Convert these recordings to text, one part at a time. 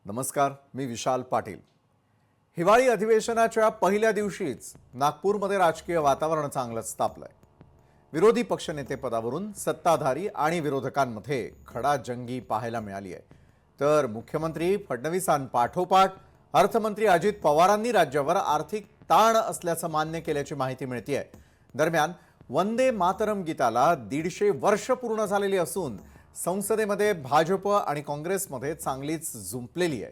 नमस्कार, मी विशाल पाटील। हिवाळी अधिवेशनाच्या पहिल्या दिवशीच नागपूरमध्ये राजकीय वातावरण चांगलंच तापलंय। विरोधी पक्षनेते पदावरून सत्ताधारी आणि विरोधकांमध्ये खडाजंगी पाहायला मिळाली आहे। तर मुख्यमंत्री फडणवीसांपाठोपाठ अर्थमंत्री अजित पवारांनी राज्यावर आर्थिक ताण असल्याचं मान्य केल्याची माहिती मिळते आहे। दरम्यान वंदे मातरम गीताला 150 वर्ष पूर्ण झालेली असून संसदेमध्ये भाजप आणि काँग्रेसमध्ये चांगलीच जुंपलेली आहे।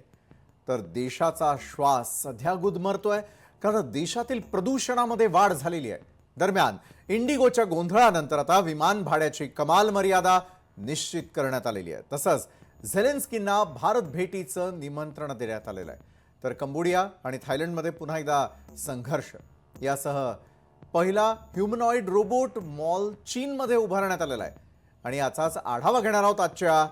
तर देशाचा श्वास सध्या गुदमरतोय, कारण देशातील प्रदूषणामध्ये वाढ झालेली आहे। दरम्यान इंडिगोच्या गोंधळानंतर आता विमान भाड्याची कमाल मर्यादा निश्चित करण्यात आलेली आहे। तसंच झेलेन्स्कींना भारत भेटीचं निमंत्रण देण्यात आलेलं आहे। तर कंबोडिया आणि थायलंडमध्ये पुन्हा एकदा संघर्ष, यासह पहिला ह्युमनॉइड रोबोट मॉल चीनमध्ये उभारण्यात आलेला आहे। आणि याचाच आढावा घेणार आहोत आजच्या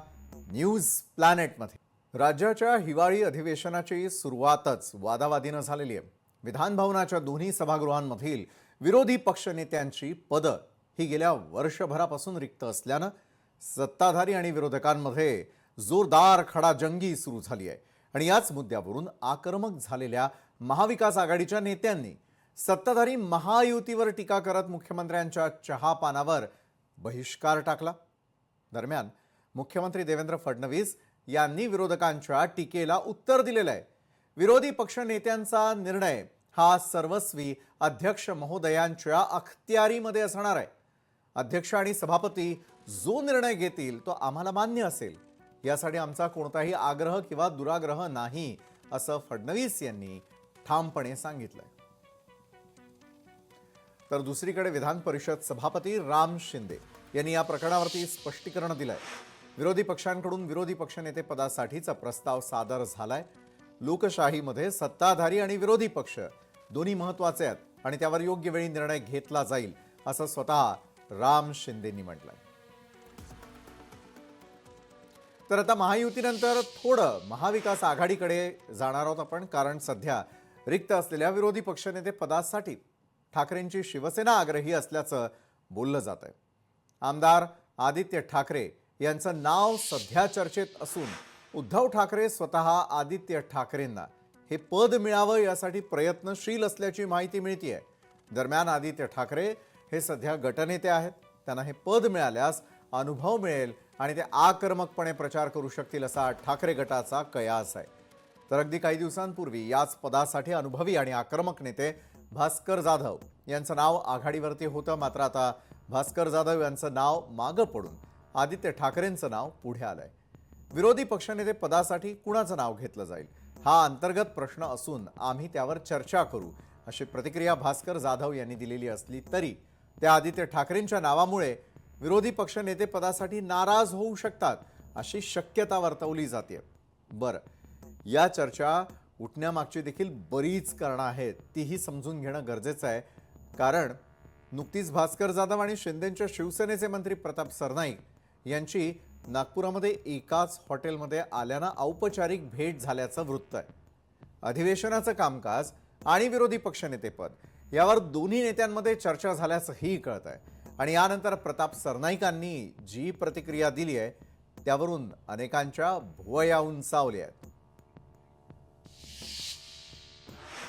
न्यूज प्लॅनेटमध्ये। राज्याच्या हिवाळी अधिवेशनाची सुरुवातच वादावादीनं झालेली आहे। विधान भवनाच्या दोन्ही सभागृहांमधील विरोधी पक्षनेत्यांची पदं ही गेल्या वर्षभरापासून रिक्त असल्यानं सत्ताधारी आणि विरोधकांमध्ये जोरदार खडाजंगी सुरू झाली आहे। आणि याच मुद्द्यावरून आक्रमक झालेल्या महाविकास आघाडीच्या नेत्यांनी सत्ताधारी महायुतीवर टीका करत मुख्यमंत्र्यांच्या चहापानावर बहिष्कार टाकला। दरम्यान मुख्यमंत्री देवेंद्र फडणवीस यांनी विरोधकांच्या टीकेला उत्तर दिलेलं आहे। विरोधी पक्षनेत्यांचा निर्णय हा सर्वस्वी अध्यक्ष महोदयांच्या अखत्यारीमध्ये असणार आहे। अध्यक्ष आणि सभापती जो निर्णय घेतील तो आम्हाला मान्य असेल, यासाठी आमचा कोणताही आग्रह किंवा दुराग्रह नाही, असं फडणवीस यांनी ठामपणे सांगितलंय। तर दुसरीकडे विधान परिषद सभापती राम शिंदे यांनी या प्रकरणावरती स्पष्टीकरण दिलंय। विरोधी पक्षांकडून विरोधी पक्षनेते पदासाठीचा प्रस्ताव सादर झालाय। लोकशाहीमध्ये सत्ताधारी आणि विरोधी पक्ष दोन्ही महत्त्वाचे आहेत आणि त्यावर योग्य वेळी निर्णय घेतला जाईल, असं स्वतः राम शिंदेंनी म्हटलंय। तर आता महायुतीनंतर थोडं महाविकास आघाडीकडे जाणार आहोत आपण, कारण सध्या रिक्त असलेल्या विरोधी पक्षनेते पदासाठी ठाकरेंची शिवसेना आग्रही असल्याचं बोललं जात आहे। आमदार आदित्य ठाकरे यांचं नाव सध्या चर्चेत असून उद्धव ठाकरे स्वतः आदित्य ठाकरेंना हे पद मिळावं यासाठी प्रयत्नशील असल्याची माहिती मिळते आहे। दरम्यान आदित्य ठाकरे हे सध्या गटनेते आहेत। त्यांना हे पद मिळाल्यास अनुभव मिळेल आणि ते आक्रमकपणे प्रचार करू शकतील, असा ठाकरे गटाचा कयास आहे। तर अगदी काही दिवसांपूर्वी याच पदासाठी अनुभवी आणि आक्रमक नेते भास्कर जाधव यांचं नाव आघाडीवरती होतं, मात्र आता भास्कर जाधव यांचं नाव मागं पडून आदित्य ठाकरेंचं नाव पुढे आलंय। विरोधी पक्षनेते पदासाठी कुणाचं नाव घेतलं जाईल हा अंतर्गत प्रश्न असून आम्ही त्यावर चर्चा करू, अशी प्रतिक्रिया भास्कर जाधव यांनी दिलेली असली तरी त्या आदित्य ठाकरेंच्या नावामुळे विरोधी पक्षनेते पदासाठी नाराज होऊ शकतात, अशी शक्यता वर्तवली जाते। बरं, या चर्चा उठण्यामागची देखील बरीच कारणं आहेत, तीही समजून घेणं गरजेचं आहे। कारण नुकतीच भास्कर जाधव आणि शिंदेंच्या शिवसेनेचे मंत्री प्रताप सरनाईक यांची नागपुरामध्ये एकाच हॉटेलमध्ये आल्यानं औपचारिक भेट झाल्याचं वृत्त आहे। अधिवेशनाचं कामकाज आणि विरोधी पक्षनेतेपद यावर दोन्ही नेत्यांमध्ये चर्चा झाल्याचंही कळत आहे। आणि यानंतर प्रताप सरनाईकांनी जी प्रतिक्रिया दिली आहे त्यावरून अनेकांच्या भुवया उंचावल्या आहेत।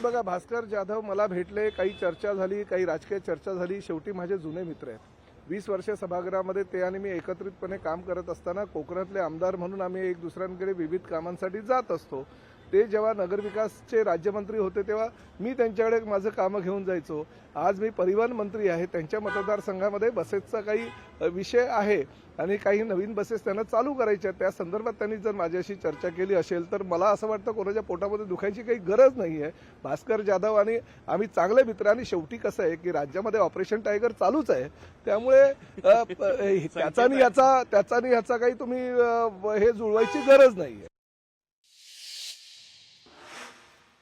बघा, भास्कर जाधव मला भेटले, काही चर्चा झाली, काही राजकीय चर्चा झाली। शेवटी माझे जुने मित्र आहेत। 20 वर्ष सभागृहामध्ये ते आणि मी एकत्रितपणे काम करत असताना कोकणातले आमदार म्हणून आम्ही एक दुसऱ्यांकडे विविध कामांसाठी जात असतो। ते जेव्हा नगरविकासचे राज्यमंत्री होते तेव्हा मी त्यांच्याकडे माझं कामं घेऊन जायचो। आज मी परिवहन मंत्री आहे। त्यांच्या मतदारसंघामध्ये बसेसचा काही विषय आहे आणि काही नवीन बसेस त्यांना चालू करायच्या, त्या संदर्भात त्यांनी जर माझ्याशी चर्चा केली असेल तर मला असं वाटतं कोणाच्या पोटामध्ये दुखायची काही गरज नाही आहे। भास्कर जाधव आणि आम्ही चांगले मित्र, आणि शेवटी कसं आहे की राज्यामध्ये ऑपरेशन टायगर चालूच आहे, त्यामुळे त्याचानी याचा काही तुम्ही हे जुळवायची गरज नाही आहे।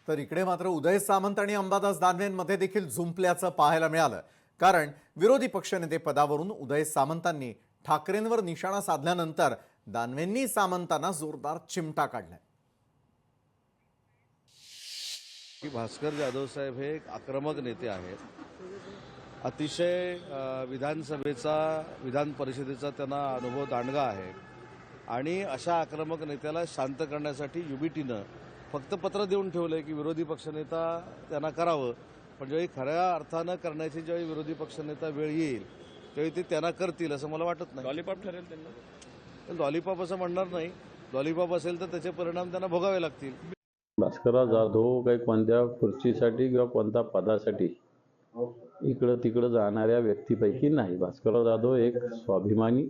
तर इकडे मात्र उदय सामंत आणि अंबादास दानवेंमध्ये देखील झुंपल्याचं पाहायला मिळालं, कारण विरोधी पक्षनेते पदावरून उदय सामंतांनी ठाकरेंवर निशाणा साधल्यानंतर दानवेंनी सामंतांना जोरदार चिमटा काढलाय। भास्कर जाधव साहेब हे एक आक्रमक नेते आहेत। अतिशय विधान परिषदेचा त्यांना अनुभव दांडगा आहे आणि अशा आक्रमक नेत्याला शांत करण्यासाठी युबीटीनं फक्त पत्र देऊन ठेवलंय की विरोधी पक्षनेता त्यांना करावं, पण ज्यावेळी खऱ्या अर्थानं करण्याची ज्यावेळी विरोधी पक्षनेता वेळ येईल त्यावेळी ते त्यांना करतील असं मला वाटत नाही. लॉलीपॉप ठरेल त्यांना. लॉलीपॉप असं म्हणणार नाही. लॉलीपॉप असेल तर त्याचे परिणाम त्यांना भोगावे लागतील. भास्करराव जाधव काही कोणत्या खुर्चीसाठी किंवा कोणत्या पदासाठी इकडं तिकडं जाणाऱ्या व्यक्तीपैकी नाही. भास्करराव जाधव एक स्वाभिमानी,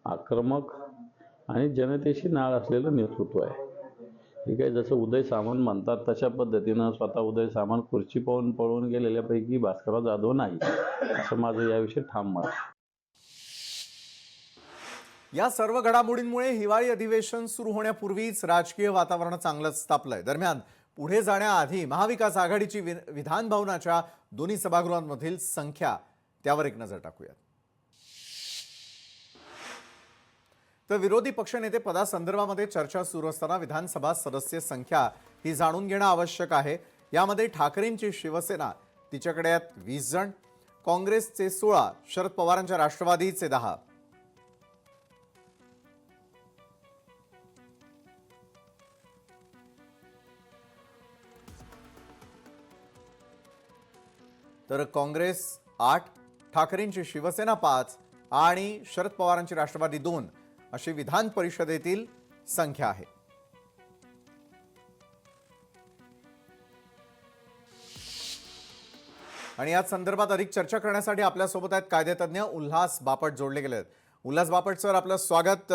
आक्रमक आणि जनतेशी नाळ असलेलं नेतृत्व आहे. ठीक आहे, जसं उदय सामंत म्हणतात तशा पद्धतीनं स्वतः उदय सामंत खुर्ची पाहून पळून गेलेल्यापैकी भास्करराव जाधव नाही, असं माझं याविषयी ठाम मत. या सर्व घडामोडींमुळे हिवाळी अधिवेशन सुरू होण्यापूर्वीच राजकीय वातावरण चांगलंच तापलंय. दरम्यान पुढे जाण्याआधी महाविकास आघाडीची विधान भवनाच्या दोन्ही सभागृहांमधील संख्या, त्यावर एक नजर टाकूयात. तर विरोधी पक्षनेते पदासंदर्भामध्ये चर्चा सुरू असताना विधानसभा सदस्य संख्या ही जाणून घेणं आवश्यक आहे. यामध्ये ठाकरेंची शिवसेना तिच्याकडे आहेत 20 जण, काँग्रेसचे 16, शरद पवारांच्या राष्ट्रवादीचे 10. तर काँग्रेस 8, ठाकरेंची शिवसेना 5 आणि शरद पवारांची राष्ट्रवादी 2 अशी विधान परिषदेतील संख्या आहे. आणि या संदर्भात अधिक चर्चा करण्यासाठी आपल्यासोबत आहेत कायदेतज्ञ उल्हास बापट जोडले गेले आहेत. उल्हास बापट सर, आपलं स्वागत.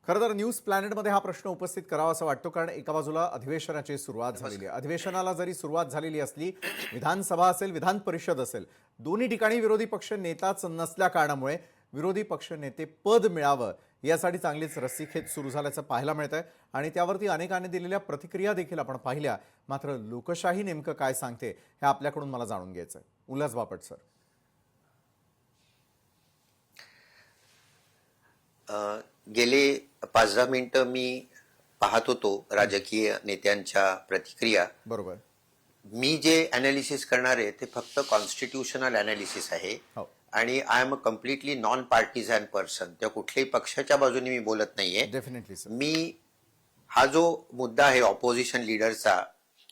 खरं तर न्यूज प्लॅनेटमध्ये हा प्रश्न उपस्थित करावा असं वाटतो, कारण एका बाजूला अधिवेशनाची सुरुवात झालेली आहे. अधिवेशनाला जरी सुरुवात झालेली असली, विधानसभा असेल, विधान परिषद असेल, दोन्ही ठिकाणी विरोधी पक्ष नेताच नसल्या कारणामुळे विरोधी पक्ष नेते पद मिळावं यासाठी चांगलीच रस्सीखेच सुरू झाल्याचं पाहायला मिळत आहे. आणि त्यावरती अनेकांनी दिलेल्या प्रतिक्रिया देखील आपण पाहिल्या. मात्र लोकशाही नेमकं काय सांगते हे आपल्याकडून मला जाणून घ्यायचं आहे. उल्हास बापट सर. गेले 5-10 मिनिटं मी पाहत होतो राजकीय नेत्यांच्या प्रतिक्रिया. बरोबर. मी जे अनालिसिस करणार आहे ते फक्त कॉन्स्टिट्यूशनल अनालिसिस आहे. हो. आणि I am a completely non partisan person. त्या कुठल्याही पक्षाच्या बाजूने मी बोलत नाहीये. Definitely sir. मी हा जो मुद्दा आहे ऑपोजिशन लीडरचा,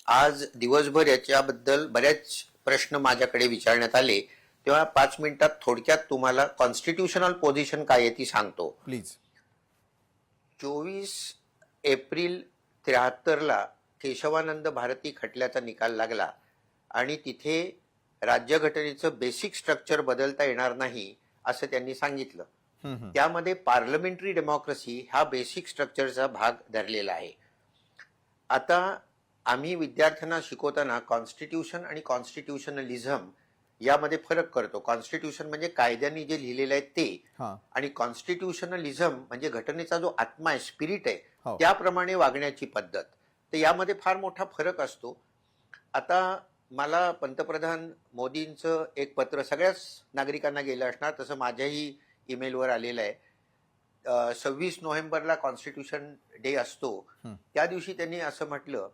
आज दिवसभर याच्याबद्दल बरेच प्रश्न माझ्याकडे विचारण्यात आले, तेव्हा 5 मिनिटात थोडक्यात तुम्हाला कॉन्स्टिट्यूशनल पोझिशन काय आहे ती सांगतो. प्लीज. 24 एप्रिल 73ला केशवानंद भारती खटल्याचा निकाल लागला आणि तिथे राज्यघटनेचं बेसिक स्ट्रक्चर बदलता येणार नाही असं त्यांनी सांगितलं. त्यामध्ये पार्लमेंटरी डेमोक्रेसी हा बेसिक स्ट्रक्चरचा भाग धरलेला आहे. आता आम्ही विद्यार्थ्यांना शिकवताना कॉन्स्टिट्यूशन आणि कॉन्स्टिट्यूशनलिझम यामध्ये फरक करतो. कॉन्स्टिट्यूशन म्हणजे कायद्यांनी जे लिहिलेलं आहे ते, आणि कॉन्स्टिट्यूशनलिझम म्हणजे घटनेचा जो आत्मा आहे, स्पिरिट आहे, त्याप्रमाणे वागण्याची पद्धत. तर यामध्ये फार मोठा फरक असतो. आता मला पंतप्रधान मोदींचं एक पत्र सगळ्याच नागरिकांना गेलं असणार, तसं माझ्याही ईमेलवर आलेलं आहे. 26 नोव्हेंबरला कॉन्स्टिट्यूशन डे असतो. त्या दिवशी त्यांनी असं म्हटलं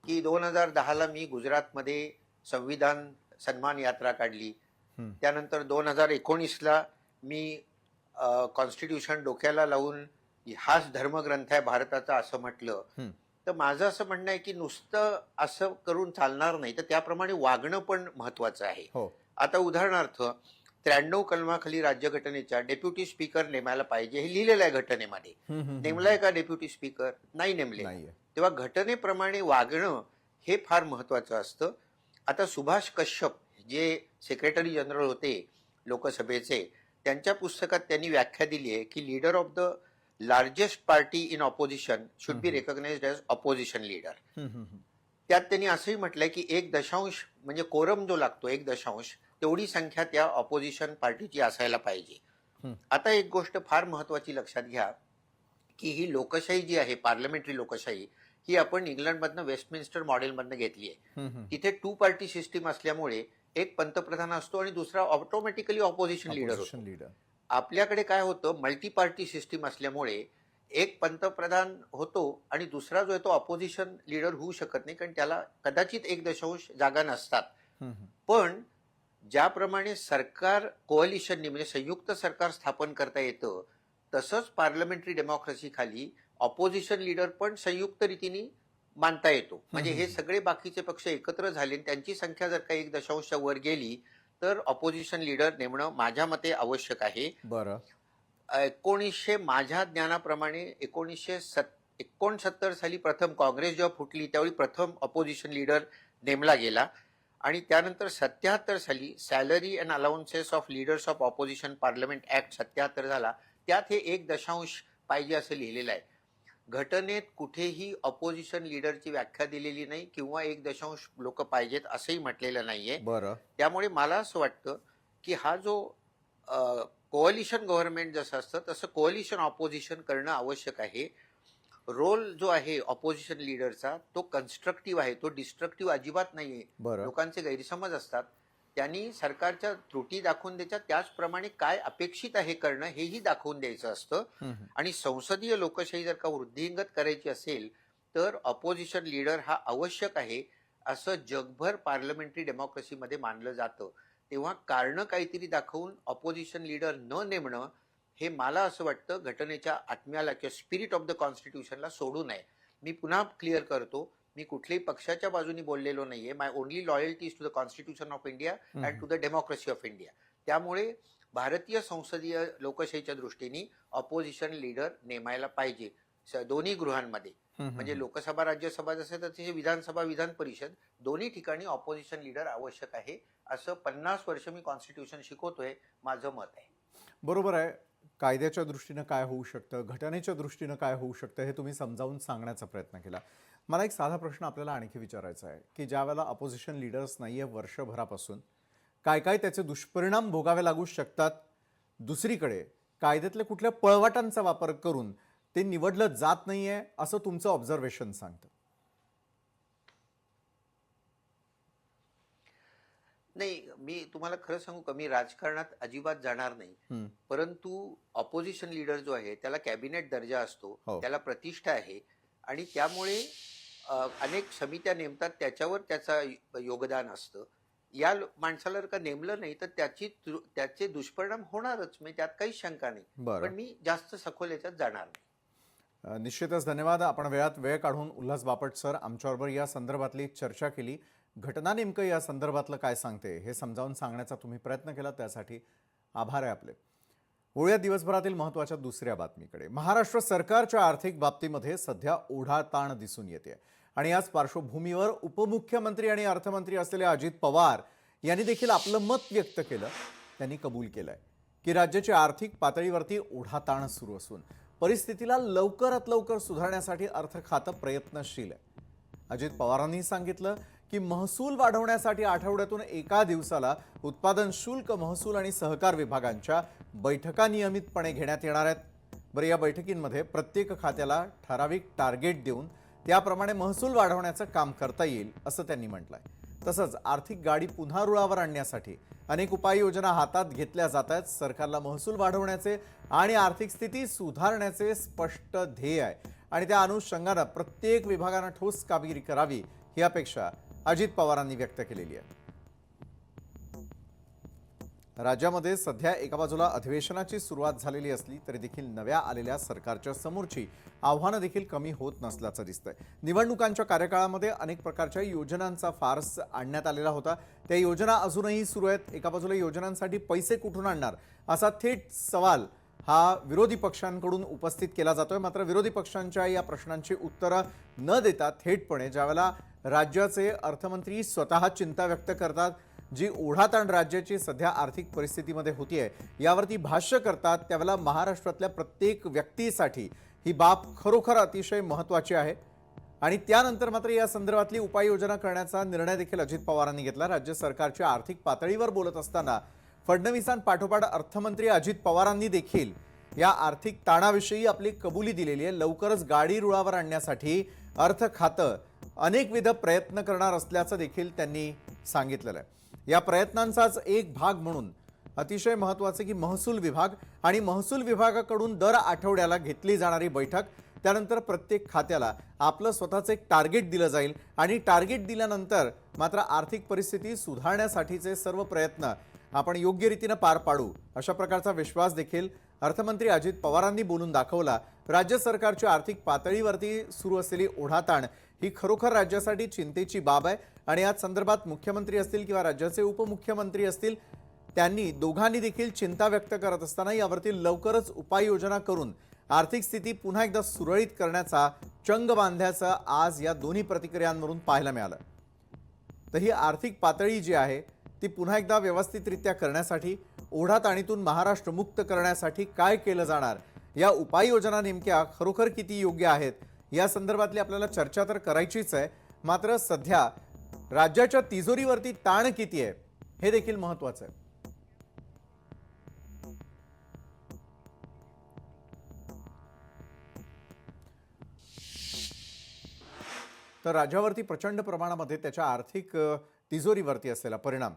की 2010ला मी गुजरातमध्ये संविधान सन्मान यात्रा काढली. त्यानंतर 2019ला मी कॉन्स्टिट्यूशन डोक्याला लावून हाच धर्मग्रंथ आहे भारताचा असं म्हटलं. तर माझं असं म्हणणं आहे की नुसतं असं करून चालणार नाही, तर त्याप्रमाणे वागणं पण महत्वाचं आहे. आता उदाहरणार्थ 93 कलमाखाली राज्यघटनेच्या डेप्युटी स्पीकर नेमायला पाहिजे हे लिहिलेलं आहे घटनेमध्ये. नेमलाय का डेप्युटी स्पीकर? नाही नेमले. तेव्हा घटनेप्रमाणे वागणं हे फार महत्वाचं असतं. आता सुभाष कश्यप जे सेक्रेटरी जनरल होते लोकसभेचे, त्यांच्या पुस्तकात त्यांनी व्याख्या दिली आहे की leader of the largest party in opposition should be recognised as opposition leader. त्यात त्यांनी असंही म्हटलंय की 1 म्हणजे कोरम जो लागतो 1 तेवढी संख्या त्या ऑपोजिशन पार्टीची असायला पाहिजे. आता एक गोष्ट फार महत्वाची लक्षात घ्या की ही लोकशाही जी आहे, पार्लमेंटरी लोकशाही, ही आपण इंग्लंडमधनं वेस्टमिन्स्टर मॉडेलमधनं घेतली आहे. तिथे 2 पार्टी सिस्टीम असल्यामुळे एक पंतप्रधान असतो आणि दुसरा ऑटोमॅटिकली ऑपोजिशन लीडर होतो. आपल्याकडे काय होतं, मल्टी पार्टी सिस्टीम असल्यामुळे एक पंतप्रधान होतो आणि दुसरा जो आहे तो ऑपोजिशन लीडर होऊ शकत नाही, कारण त्याला कदाचित 1 जागा नसतात. पण ज्याप्रमाणे सरकार कोअलिशननी म्हणजे संयुक्त सरकार स्थापन करता येतं, तसंच पार्लमेंटरी डेमोक्रेसी खाली ऑपोजिशन लीडर पण संयुक्त रीतीने मानता येतो. म्हणजे हे सगळे बाकीचे पक्ष एकत्र झाले आणि त्यांची संख्या जर का 1 वर गेली तर ऑपोजिशन लीडर नेमणं माझ्या मते आवश्यक आहे. बरं. माझ्या ज्ञानाप्रमाणे 1969 साली प्रथम काँग्रेस जेव्हा फुटली त्यावेळी प्रथम ऑपोजिशन लीडर नेमला गेला आणि त्यानंतर 77 साली salary and allowances of leaders of opposition parliament act 77 झाला. त्यात हे 1 पाहिजे असं लिहिलेलं आहे. घटनेत कुठेही ऑपोजिशन लीडरची व्याख्या दिलेली नाही किंवा 1 लोक पाहिजेत असंही म्हटलेलं नाहीये. बरं. त्यामुळे मला असं वाटतं की हा जो कोअलिशन गव्हर्नमेंट जसं असतं तसं कोअलिशन ऑपोजिशन करणं आवश्यक आहे. रोल जो आहे ऑपोजिशन लीडरचा तो कन्स्ट्रक्टिव्ह आहे, तो डिस्ट्रक्टिव्ह अजिबात नाहीये. बरं. लोकांचे गैरसमज असतात, त्यांनी सरकारच्या त्रुटी दाखवून द्यायच्या, त्याचप्रमाणे काय अपेक्षित आहे करणं हेही दाखवून द्यायचं असतं. आणि संसदीय लोकशाही जर का वृद्धिंगत करायची असेल तर ऑपोजिशन लीडर हा आवश्यक आहे असं जगभर पार्लमेंटरी डेमोक्रेसीमध्ये मानलं जातं. तेव्हा कारणं काहीतरी दाखवून ऑपोजिशन लीडर न नेमणं हे मला असं वाटतं घटनेच्या आत्म्याला किंवा स्पिरिट ऑफ द कॉन्स्टिट्यूशनला सोडू नये. मी पुन्हा क्लिअर करतो, मी कुठल्याही पक्षाच्या बाजूनी बोललेलो नाहीये. My only loyalty is to the constitution of India and to the democracy of India. त्यामुळे भारतीय संसदीय लोकशाहीच्या दृष्टीने ऑपोजिशन लीडर नेमायला पाहिजे दोन्ही गृहांमध्ये. म्हणजे लोकसभा राज्यसभा जसं तर तिथे विधानसभा विधान परिषद दोन्ही ठिकाणी ऑपोजिशन लीडर आवश्यक आहे असं 50 वर्ष मी कॉन्स्टिट्यूशन शिकवतोय, माझं मत आहे. बरोबर आहे. कायद्याच्या दृष्टीनं काय होऊ शकतं, घटनेच्या दृष्टीनं काय होऊ शकतं हे तुम्ही समजावून सांगण्याचा प्रयत्न केला. मला एक साधा प्रश्न आपल्याला आणखी विचारायचा आहे की ज्या वेळेला अपोजिशन लीडर्स नाही आहे वर्षभरापासून काय काय त्याचे दुष्परिणाम भोगावे लागू शकतात, दुसरीकडे कायद्यातल्या कुठल्या पळवाटांचा वापर करून ते निवडलं जात नाहीये असं तुमचं ऑब्झर्वेशन सांगतं. नाही, मी तुम्हाला खरं सांगू का, मी राजकारणात अजिबात जाणार नाही. परंतु ऑपोजिशन लीडर जो आहे त्याला कॅबिनेट दर्जा असतो, त्याला प्रतिष्ठा आहे आणि त्यामुळे अनेक समित्या नेमतात, त्याच्यावर त्याचा योगदान असतं. या माणसाला जर का नेमलं नाही तर त्याचे दुष्परिणाम होणारच, म्हणजे त्यात काहीच शंका नाही. पण मी जास्त सखोल याच्यात जाणार नाही. निश्चितच धन्यवाद. आपण वेळात वेळ काढून उल्हास बापट सर आमच्याबरोबर या संदर्भातली चर्चा केली. घटना नेमकं या संदर्भातलं काय सांगते हे समजावून सांगण्याचा तुम्ही प्रयत्न केला, त्यासाठी आभार आहे आपले. वळूया दिवसभरातील महत्त्वाच्या दुसऱ्या बातमीकडे. महाराष्ट्र सरकारच्या आर्थिक बाबतीमध्ये सध्या ओढाताण दिसून येते आणि याच पार्श्वभूमीवर उपमुख्यमंत्री आणि अर्थमंत्री असलेले अजित पवार यांनी देखील आपलं मत व्यक्त केलं. त्यांनी कबूल केलंय की राज्याची आर्थिक पातळीवरती ओढाताण सुरू असून परिस्थितीला लवकरात लवकर सुधारण्यासाठी अर्थ खातं प्रयत्नशील आहे. अजित पवारांनी सांगितलं की महसूल वाढवण्यासाठी आठवड्यातून एका दिवसाला उत्पादन शुल्क, महसूल आणि सहकार विभागांच्या बैठका नियमितपणे घेण्यात येणार आहेत. बरं, या बैठकींमध्ये प्रत्येक खात्याला ठराविक टार्गेट देऊन त्याप्रमाणे महसूल वाढवण्याचं काम करता येईल असं त्यांनी म्हटलंय. तसंच आर्थिक गाडी पुन्हा रुळावर आणण्यासाठी अनेक उपाययोजना हातात घेतल्या जात आहेत. सरकारला महसूल वाढवण्याचे आणि आर्थिक स्थिती सुधारण्याचे स्पष्ट ध्येय आहे आणि त्या अनुषंगानं प्रत्येक विभागानं ठोस कामगिरी करावी ही अपेक्षा अजित पवारांनी व्यक्त केलेली आहे. राज्यामध्ये सध्या एका बाजूला अधिवेशनाची सुरुवात झालेली असली तरी देखील नव्या आलेल्या सरकारच्या समोरची आव्हानं देखील कमी होत नसल्याचं दिसतंय. निवडणुकांच्या कार्यकाळामध्ये अनेक प्रकारच्या योजनांचा फार्स आणण्यात आलेला होता. त्या योजना अजूनही सुरू आहेत. एका बाजूला योजनांसाठी पैसे कुठून आणणार असा थेट सवाल हा विरोधी पक्षांकडून उपस्थित केला जातोय. मात्र विरोधी पक्षांच्या या प्रश्नांची उत्तरं न देता थेटपणे ज्यावेळेला राज्याचे अर्थमंत्री स्वतः चिंता व्यक्त करतात, जी ओढाताण राज्याची सध्या आर्थिक परिस्थितीमध्ये होतीये यावरती भाष्य करतात, त्यावेळेला महाराष्ट्रातल्या प्रत्येक व्यक्तीसाठी ही बाब खरोखर अतिशय महत्त्वाची आहे. आणि त्यानंतर मात्र या संदर्भातली उपाययोजना करण्याचा निर्णय देखील अजित पवारांनी घेतला. राज्य सरकारच्या आर्थिक पातळीवर बोलत असताना फडणवीसांपाठोपाठ अर्थमंत्री अजित पवारांनी देखील या आर्थिक ताणाविषयी आपली कबुली दिलेली आहे. लवकरच गाडी रुळावर आणण्यासाठी अर्थ खातं अनेकविध प्रयत्न करणार असल्याचं देखील त्यांनी सांगितलेलं आहे. या प्रयत्नांचाच एक भाग म्हणून अतिशय महत्त्वाचं की महसूल विभाग आणि महसूल विभागाकडून दर आठवड्याला घेतली जाणारी बैठक, त्यानंतर प्रत्येक खात्याला आपलं स्वतःचं एक टार्गेट दिलं जाईल आणि टार्गेट दिल्यानंतर मात्र आर्थिक परिस्थिती सुधारण्यासाठीचे सर्व प्रयत्न आपण योग्य रीतीने पार पाडू अशा प्रकारचा विश्वास देखील अर्थमंत्री अजित पवारांनी बोलून दाखवला. राज्य सरकारच्या आर्थिक पातळीवरती सुरू असलेली ओढाताण ही खरोखर राज्यासाठी चिंतेची बाब आहे आणि या संदर्भात मुख्यमंत्री असतील किंवा राज्याचे उपमुख्यमंत्री असतील त्यांनी दोघांनी देखील चिंता व्यक्त करत असताना यावरती लवकरच उपाययोजना करून आर्थिक स्थिती पुन्हा एकदा सुरळीत करण्याचा चंग बांधल्याचं आज या दोन्ही प्रतिक्रियांवरून पाहायला मिळालं. तर ही आर्थिक पातळी जी आहे ती पुन्हा एकदा व्यवस्थितरित्या करण्यासाठी ओढाताणीतून महाराष्ट्र मुक्त करण्यासाठी काय केलं जाणार, या उपाययोजना नेमक्या खरोखर किती योग्य आहेत या संदर्भातली आपल्याला चर्चा तर करायचीच आहे. मात्र सध्या राज्याच्या तिजोरीवरती ताण किती आहे हे देखील महत्त्वाचं आहे. तर राज्यावरती प्रचंड प्रमाणामध्ये त्याच्या आर्थिक तिजोरीवरती असलेला परिणाम,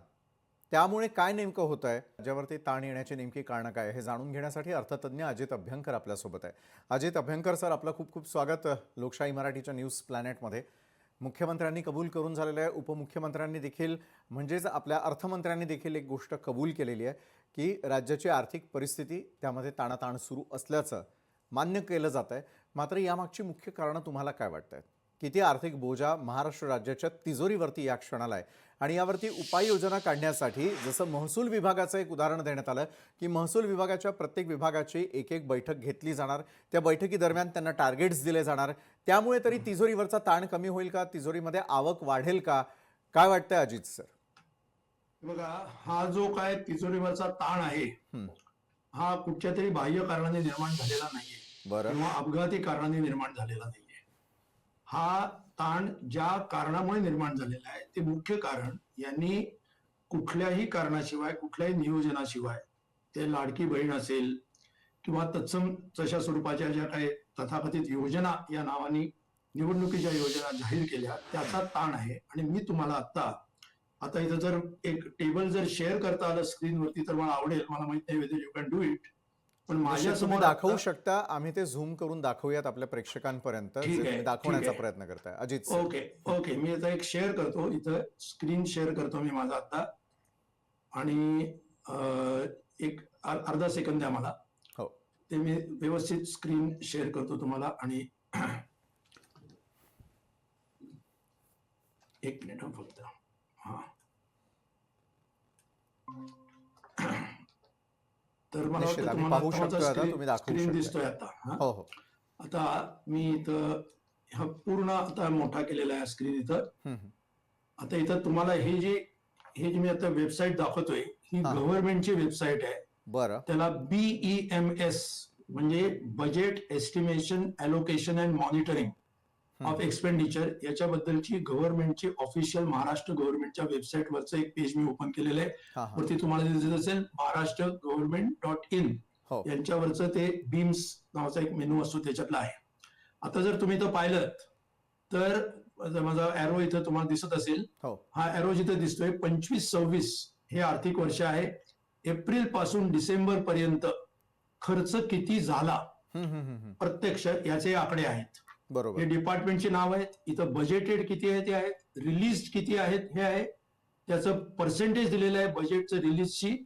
त्यामुळे काय नेमकं होत आहे, राज्यावरती ताण येण्याची नेमकी कारणं काय हे जाणून घेण्यासाठी अर्थतज्ञ अजित अभ्यंकर आपल्यासोबत आहे. अजित अभ्यंकर सर, आपलं खूप खूप स्वागत लोकशाही मराठीच्या न्यूज प्लॅनेटमध्ये. मुख्यमंत्र्यांनी कबूल करून झालेलं आहे, उपमुख्यमंत्र्यांनी देखील म्हणजेच आपल्या अर्थमंत्र्यांनी देखील एक गोष्ट कबूल केलेली आहे की राज्याची आर्थिक परिस्थिती त्यामध्ये ताणाताण सुरू असल्याचं मान्य केलं जात आहे. मात्र यामागची मुख्य कारणं तुम्हाला काय वाटत आहेत? किती आर्थिक बोजा महाराष्ट्र राज्याच्या तिजोरीवरती या क्षणाला आहे आणि यावरती उपाययोजना काढण्यासाठी जसं महसूल विभागाचं एक उदाहरण देण्यात आलं की महसूल विभागाच्या प्रत्येक विभागाची एक एक बैठक घेतली जाणार, त्या बैठकीदरम्यान त्यांना टार्गेट्स दिले जाणार, त्यामुळे तरी तिजोरीवरचा ताण कमी होईल का, तिजोरीमध्ये आवक वाढेल का, काय वाटतंय अजित सर? बघा, हा जो काय तिजोरीवरचा ताण आहे हा कुठच्या तरी बाह्य कारणाने निर्माण झालेला नाहीये. बरं. किंवा अपघाती कारणाने निर्माण झालेला नाहीये. हा ताण ज्या कारणामुळे निर्माण झालेला आहे ते मुख्य कारण यांनी कुठल्याही कारणाशिवाय, कुठल्याही नियोजनाशिवाय, ते लाडकी बहीण असेल किंवा तत्सम तशा स्वरूपाच्या ज्या काही तथाकथित योजना या नावाने निवडणुकीच्या योजना जाहीर केल्या त्याचा ताण आहे. आणि मी तुम्हाला आता इथं जर एक टेबल जर शेअर करता आलं स्क्रीनवरती तर मला आवडेल. मला माहित नाही whether you can do it, पण माझ्या तुम्ही समोर दाखवू शकता, आम्ही ते झूम करून दाखवूयात आपल्या प्रेक्षकांपर्यंत, जे तुम्ही दाखवण्याचा प्रयत्न करताय अजित सर. ओके मी आता एक शेअर करतो, इथं स्क्रीन शेअर करतो मी माझा आता, आणि एक अर्धा सेकंद द्या मला. हो, ते मी व्यवस्थित स्क्रीन शेअर करतो तुम्हाला. आणि एक मिनिट फक्त. हा, तर मला निश्चित, वाटतं आम्ही तुम्हाला पाहू शकतो आता, तुम्ही दाखवू स्क्रीन शकता. दिसतोय आता. हो हो. आता मी इथं हा पूर्ण आता मोठा केलेला आहे स्क्रीन इथं. आता इथं तुम्हाला हे जे मी आता वेबसाईट दाखवतोय ही गव्हर्नमेंटची वेबसाईट आहे. बरं. त्याला BEMS म्हणजे budget estimation allocation and monitoring of expenditure याच्याबद्दलची गव्हर्नमेंटची ऑफिशियल महाराष्ट्र गव्हर्नमेंटच्या वेबसाईटवरचं एक पेज मी ओपन केलेलं आहे. वरती तुम्हाला दिसत असेल महाराष्ट्र गव्हर्नमेंट.in यांच्यावरचं ते बीम्स नावाचा एक मेनू असतो त्याच्यातला आहे. आता जर तुम्ही तो पाहिलं तर माझा एरो इथं तुम्हाला दिसत असेल. हा एरो जिथे दिसतोय 25-26 हे आर्थिक वर्ष आहे. एप्रिल पासून डिसेंबर पर्यंत खर्च किती झाला प्रत्यक्ष याचे आकडे आहेत. बरोबर. हे डिपार्टमेंटची नाव आहेत. इथं बजेटेड किती आहे ते आहेत, रिलीज किती आहेत हे आहे, त्याचं पर्सेंटेज दिलेलं आहे बजेटचं रिलीजची,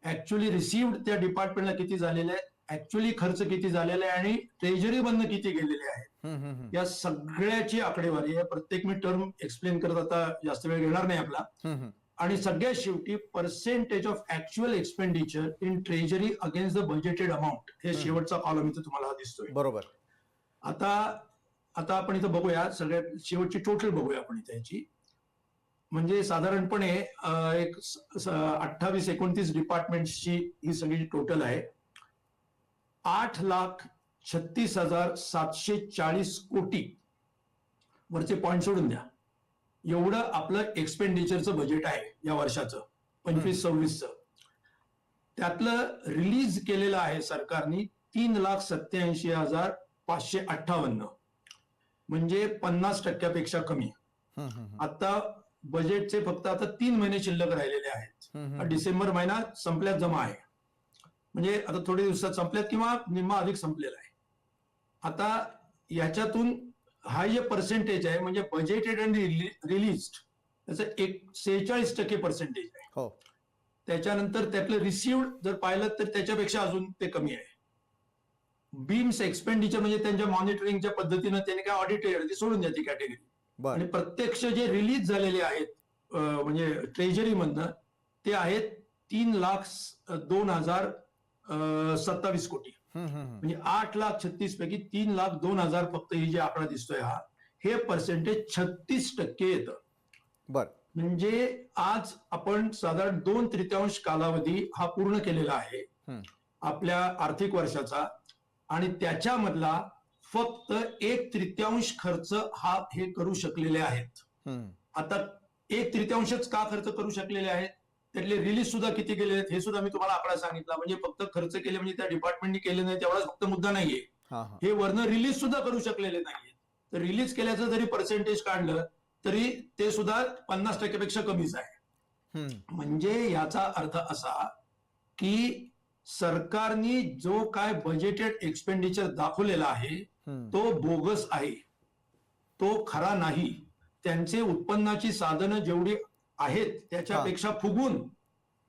ऍक्च्युअली रिसिव्ड त्या डिपार्टमेंटला किती झालेलं आहे, ऍक्च्युअली खर्च किती झालेला आहे आणि ट्रेजरी बंद किती गेलेले आहेत, या सगळ्याची आकडेवारी आहे. प्रत्येक मी टर्म एक्सप्लेन करत आता जास्त वेळ घेणार नाही आपला. आणि सगळ्यात शेवटी percentage of actual expenditure in treasury against the budgeted amount, हे शेवटचा कॉलम इथं तुम्हाला दिसतोय. बरोबर. आता आपण इथं बघूया सगळ्यात शेवटची टोटल बघूया आपण इथे याची. म्हणजे साधारणपणे एक 28-29 डिपार्टमेंटची ही सगळी टोटल आहे. 8,36,740 कोटी वरचे पॉईंट सोडून द्या, एवढं आपलं एक्सपेंडिचरचं बजेट आहे या वर्षाचं 25-26चं. त्यातलं रिलीज केलेलं आहे सरकारने 3,87,558, म्हणजे 50% कमी. आता बजेटचे फक्त आता 3 महिने शिल्लक राहिलेले आहेत. डिसेंबर महिना संपल्यात जमा आहे, म्हणजे आता थोडे दिवसात संपल्यात किंवा निम्मा अधिक संपलेला आहे. आता याच्यातून हा जे पर्सेंटेज आहे म्हणजे बजेटेड अँड रिलीज्ड त्याचं 46% पर्सेंटेज आहे. त्याच्यानंतर त्यातलं रिसिव्ड जर पाहिलं तर त्याच्यापेक्षा अजून ते कमी आहे. बीम्स एक्सपेंडिचर म्हणजे त्यांच्या मॉनिटरिंगच्या पद्धतीनं त्यांनी काय ऑडिटेड ते सोडून द्यायची कॅटेगरी. बर आणि प्रत्यक्ष जे रिलीज झालेले आहेत म्हणजे ट्रेजरी मधनं ते आहेत 3,02,027 कोटी. म्हणजे 8,36,000 पैकी 3,02,000 फक्त ही जे आकडा दिसतोय हा, हे पर्सेंटेज 36% येतं. बर म्हणजे आज आपण साधारण 2/3 कालावधी हा पूर्ण केलेला आहे हम्म. आपल्या आर्थिक वर्षाचा, आणि त्याच्यामधला फक्त 1/3 खर्च हा हे करू शकलेले आहेत. हम्म. आता 1/3 का खर्च करू शकलेले आहेत, त्यातले रिलीज सुद्धा किती केले आहेत हे सुद्धा मी तुम्हाला आकडा सांगितला. म्हणजे फक्त खर्च केले म्हणजे त्या डिपार्टमेंटनी केले नाही तेवढाच फक्त मुद्दा नाहीये, हा हा हे वरनं रिलीज सुद्धा करू शकलेले नाहीये. तर रिलीज केल्याचं जरी पर्सेंटेज काढलं तरी ते सुद्धा 50% पेक्षा कमीच आहे. हम्म. म्हणजे याचा अर्थ असा की सरकारने जो काय बजेटेड एक्सपेंडिचर दाखवलेला आहे हम्म. तो बोगस आहे, तो खरा नाही. त्यांचे उत्पन्नाची साधनं जेवढी आहेत त्याच्यापेक्षा फुगून,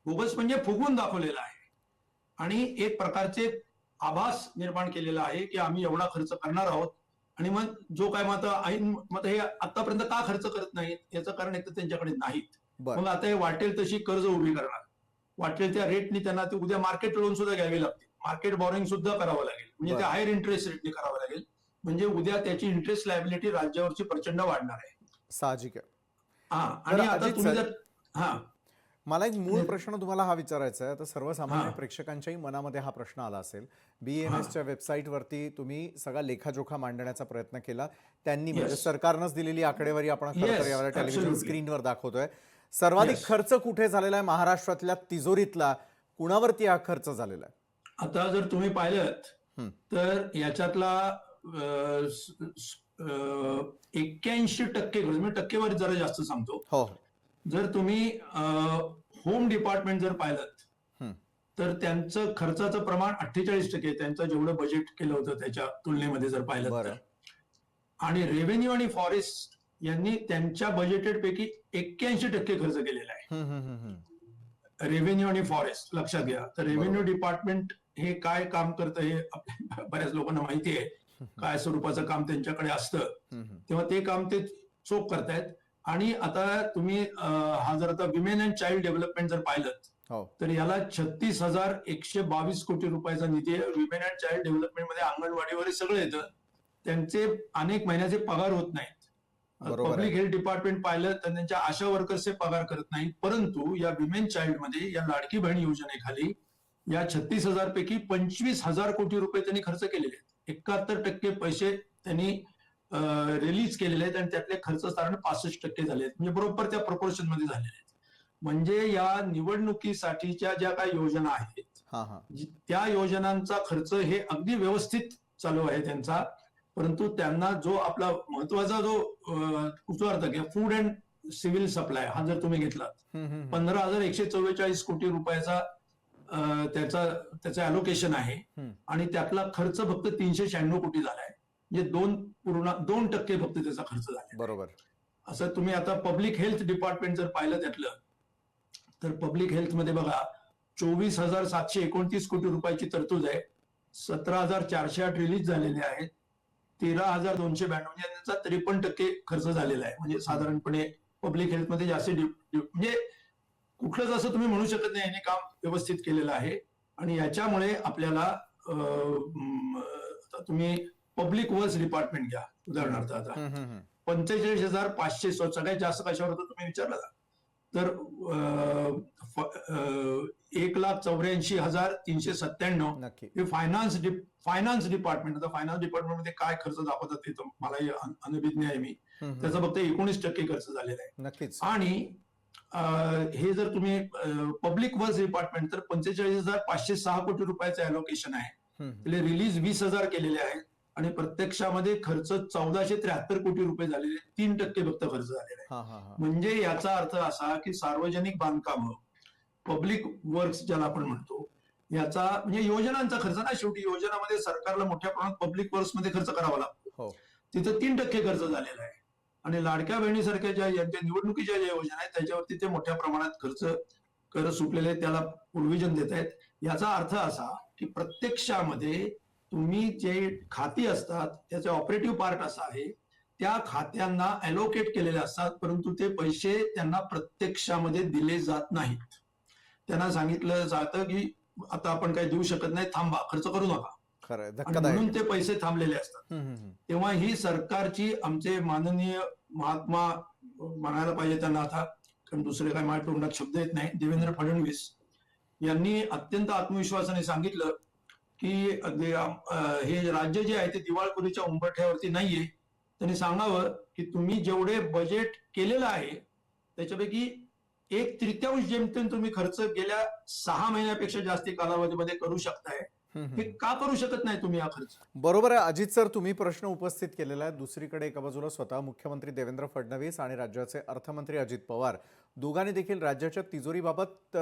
बोगस म्हणजे फुगून दाखवलेला आहे. आणि एक प्रकारचे आभास निर्माण केलेला आहे की आम्ही एवढा खर्च करणार आहोत, आणि मग जो काय मत ऐन मत हे आतापर्यंत का खर्च करत नाहीत याचं कारण एक तर त्यांच्याकडे नाहीत. बर मग आता हे वाटेल तशी कर्ज उभी करणार, वाटेल त्या रेटनी त्यांना ते उद्या मार्केट लोन सुद्धा घ्यावे लागतील, मार्केट बॉरोइंग सुद्धा करावं लागेल, म्हणजे ते बरं. हायर इंटरेस्ट रेटने करावं लागेल. म्हणजे उद्या त्याची इंटरेस्ट लायबिलिटी राज्यावरची प्रचंड वाढणार आहे. साहजिक आहे. हा, बरं, आणि आता अजित तुम्ही सर, जर हा मला एक मूळ प्रश्न तुम्हाला हा विचारायचा आहे. तर सर्वसामान्य हा. प्रेक्षकांच्याही मनामध्ये हा प्रश्न आला असेल. BMSच्या वेबसाईटवरती तुम्ही सगळा लेखाजोखा मांडण्याचा प्रयत्न केला. त्यांनी म्हणजे Yes. सरकारनंच दिलेली आकडेवारी आपण खरं तर Yes, यावेळेला टेलिव्हिजन absolutely. स्क्रीनवर दाखवतोय. सर्वाधिक Yes. खर्च कुठे झालेला आहे महाराष्ट्रातल्या तिजोरीतला, कुणावरती हा खर्च झालेला आहे? आता जर तुम्ही पाहिलं हम्म. तर याच्यातला 81% म्हणजे टक्केवारी जरा जास्त सांगतो. हो हो. जर तुम्ही होम डिपार्टमेंट जर पाहिलं हम्म. तर त्यांचं खर्चाचं प्रमाण 48%, त्यांचं जेवढं बजेट केलं होतं त्याच्या तुलनेमध्ये जर पाहिलं बरं. तर. आणि रेव्हेन्यू आणि फॉरेस्ट यांनी त्यांच्या बजेटेड पैकी 81% खर्च केलेला आहे. हम्म, हम्म, हम्म, हम्म. रेव्हेन्यू आणि फॉरेस्ट लक्षात घ्या. तर रेव्हेन्यू बरोबर. डिपार्टमेंट हे काय काम करतं हे आपल्या बऱ्याच लोकांना माहिती आहे, काय स्वरूपाचं काम त्यांच्याकडे असतं. हम्म, हम्म. तेव्हा ते काम ते चोख करतायत. आणि आता तुम्ही हा जर आता विमेन अँड चाइल्ड डेव्हलपमेंट जर पाहिलं हो. तर याला 36,122 कोटी रुपयाचा निधी आहे. विमेन अँड चाइल्ड डेव्हलपमेंट मध्ये अंगणवाडी वगैरे सगळं येतं. त्यांचे अनेक महिन्याचे पगार होत नाहीत. बरोबर आहे. पब्लिक हेल्थ डिपार्टमेंट पाहिलं तर त्यांच्या आशा वर्कर्सचे पगार करत नाहीत. परंतु या विमेन चाइल्ड मध्ये या लाडकी बहीण योजनेखाली या 36,000 पैकी 25,000 कोटी रुपये त्यांनी खर्च केलेले आहेत. 71% पैसे त्यांनी रिलीज केलेले आहेत आणि त्यातले खर्च साधारण 65% झाले आहेत. म्हणजे बरोबर त्या प्रपोर्शन मध्ये झालेले आहेत. म्हणजे या निवडणुकीसाठीच्या ज्या काही योजना आहेत हा हा. त्या योजनांचा खर्च हे अगदी व्यवस्थित चालू आहे त्यांचा. परंतु त्यांना जो आपला महत्वाचा जो उच्चार्थ घ्या फूड अँड सिव्हिल सप्लाय हा जर तुम्ही घेतला हम्म, हम्म, हम्म. 15,144 कोटी रुपयाचा त्याचं अलोकेशन आहे. हम्म. आणि त्यातला खर्च फक्त 396 कोटी झालाय. म्हणजे 2% फक्त त्याचा खर्च झाला. बरोबर. असं तुम्ही आता पब्लिक हेल्थ डिपार्टमेंट जर पाहिलं त्यातलं तर पब्लिक हेल्थ मध्ये बघा 24,729 कोटी रुपयाची तरतूद आहे. 17,408 रिलीज झालेले आहेत. 13,292 म्हणजे त्यांचा 53% खर्च झालेला आहे. म्हणजे साधारणपणे पब्लिक हेल्थ मध्ये जास्त म्हणजे कुठलंच असं तुम्ही म्हणू शकत नाही याने काम व्यवस्थित केलेलं आहे. आणि याच्यामुळे आपल्याला आता तुम्ही पब्लिक वर्क्स डिपार्टमेंट घ्या उदाहरणार्थ. आता हम्म, हम्म, हम्म. 45,500 सगळ्यात जास्त कशावर होतं तुम्ही विचारला तर 1,84,397 नक्की. हे फायनान्स डिपार्टमेंट. आता फायनान्स डिपार्टमेंट मध्ये काय खर्च दाखवतात ते तर मलाही अनभिज्ञ आहे मी. हम्म, हम्म. त्याचा फक्त 19% खर्च झालेला आहे. नक्कीच. आणि हे जर तुम्ही पब्लिक वर्क्स डिपार्टमेंट तर 45,506 कोटी रुपयाचं अलोकेशन आहे. हम्म, त्याला रिलीज 20,000 केलेले आहेत आणि प्रत्यक्षामध्ये खर्च 1,473 कोटी रुपये झालेले, 3% फक्त खर्च झालेला आहे. हा हा हा. म्हणजे याचा अर्थ असा की सार्वजनिक बांधकाम पब्लिक वर्क्स ज्याला आपण म्हणतो याचा म्हणजे योजनांचा खर्च ना, शेवटी योजनामध्ये सरकारला मोठ्या प्रमाणात पब्लिक वर्क्स मध्ये खर्च करावा लागतो. हो. तिथं 3% खर्च झालेला आहे. आणि लाडक्या बहिणीसारख्या ज्या यांच्या निवडणुकीच्या ज्या योजना आहेत त्याच्यावरती ते मोठ्या प्रमाणात कर सुटलेले आहेत, त्याला प्रोव्हिजन देत आहेत. याचा अर्थ असा की प्रत्यक्षामध्ये तुम्ही जे खाती असतात त्याचे ऑपरेटिव्ह पार्ट असा आहे, त्या खात्यांना अलोकेट केलेले असतात, परंतु ते पैसे त्यांना प्रत्यक्षामध्ये दिले जात नाहीत. त्यांना सांगितलं जातं की आता आपण काही देऊ शकत नाही, थांबा, खर्च करू नका. खरंय, आणि धक्कादायक म्हणून आहे. ते पैसे थांबलेले असतात. हम्म, हम्म, हम्म. तेव्हा ही सरकारची, आमचे माननीय महात्मा म्हणायला पाहिजे त्यांना आता, कारण दुसरे काय माझ्या तोंडात शब्द येत नाही, देवेंद्र फडणवीस यांनी अत्यंत आत्मविश्वासाने सांगितलं की हे राज्य जे आहे ते दिवाळखोरीच्या उंबरठ्यावरती नाहीये. त्यांनी सांगावं की तुम्ही जेवढे बजेट केलेलं आहे त्याच्यापैकी 1/3 जेमतेम तुम्ही खर्च गेल्या 6 महिन्यापेक्षा जास्ती कालावधीमध्ये करू शकताय. हे का करू शकत नाही तुम्ही हा खर्च? बरोबर आहे अजित सर, तुम्ही प्रश्न उपस्थित केलेला आहे. दुसरीकडे एका बाजूला स्वतः मुख्यमंत्री देवेंद्र फडणवीस आणि राज्याचे अर्थमंत्री अजित पवार दोघांनी देखील राज्याच्या तिजोरीबाबत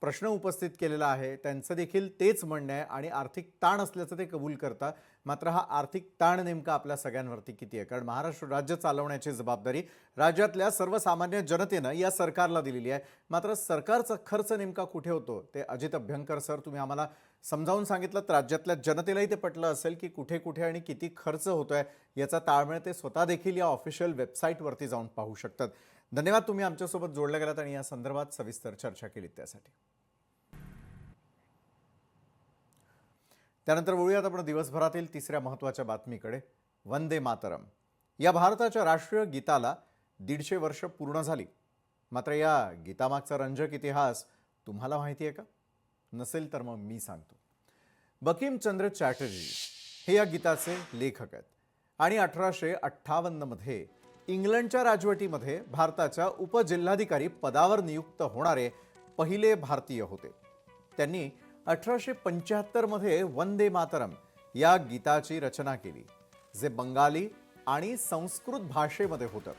प्रश्न उपस्थित केलेला आहे. त्यांचं देखील तेच म्हणणं आहे आणि आर्थिक ताण असल्याचं ते कबूल करतात. मात्र हा आर्थिक ताण नेमका आपल्या सगळ्यांवरती किती आहे? कारण महाराष्ट्र राज्य चालवण्याची जबाबदारी राज्यातल्या सर्वसामान्य जनतेनं या सरकारला दिलेली आहे. मात्र सरकारचा खर्च नेमका कुठे होतो ते अजित अभ्यंकर सर तुम्ही आम्हाला समजावून सांगितलं. तर राज्यातल्या जनतेलाही ते पटलं असेल की कुठे कुठे आणि किती खर्च होतोय याचा ताळमेळ ते स्वतः देखील या ऑफिशियल वेबसाईटवरती जाऊन पाहू शकतात. धन्यवाद, तुम्ही आमच्यासोबत जोडल्या गेलात आणि या संदर्भात सविस्तर चर्चा केली त्यासाठी. त्यानंतर वळूयात आपण दिवसभरातील तिसऱ्या महत्त्वाच्या बातमीकडे. वंदे मातरम या भारताच्या राष्ट्रीय गीताला 150 वर्ष पूर्ण झाली. मात्र या गीतामागचा रंजक इतिहास तुम्हाला माहिती आहे का? नसेल तर मग मी सांगतो. बंकिमचंद्र चॅटर्जी हे या गीताचे लेखक आहेत आणि 1858 मध्ये इंग्लंडच्या राजवटीमध्ये भारताच्या उपजिल्हाधिकारी पदावर नियुक्त होणारे पहिले भारतीय होते. त्यांनी 1875 मध्ये वंदे मातरम या गीताची रचना केली, जे बंगाली आणि संस्कृत भाषेमध्ये होतं.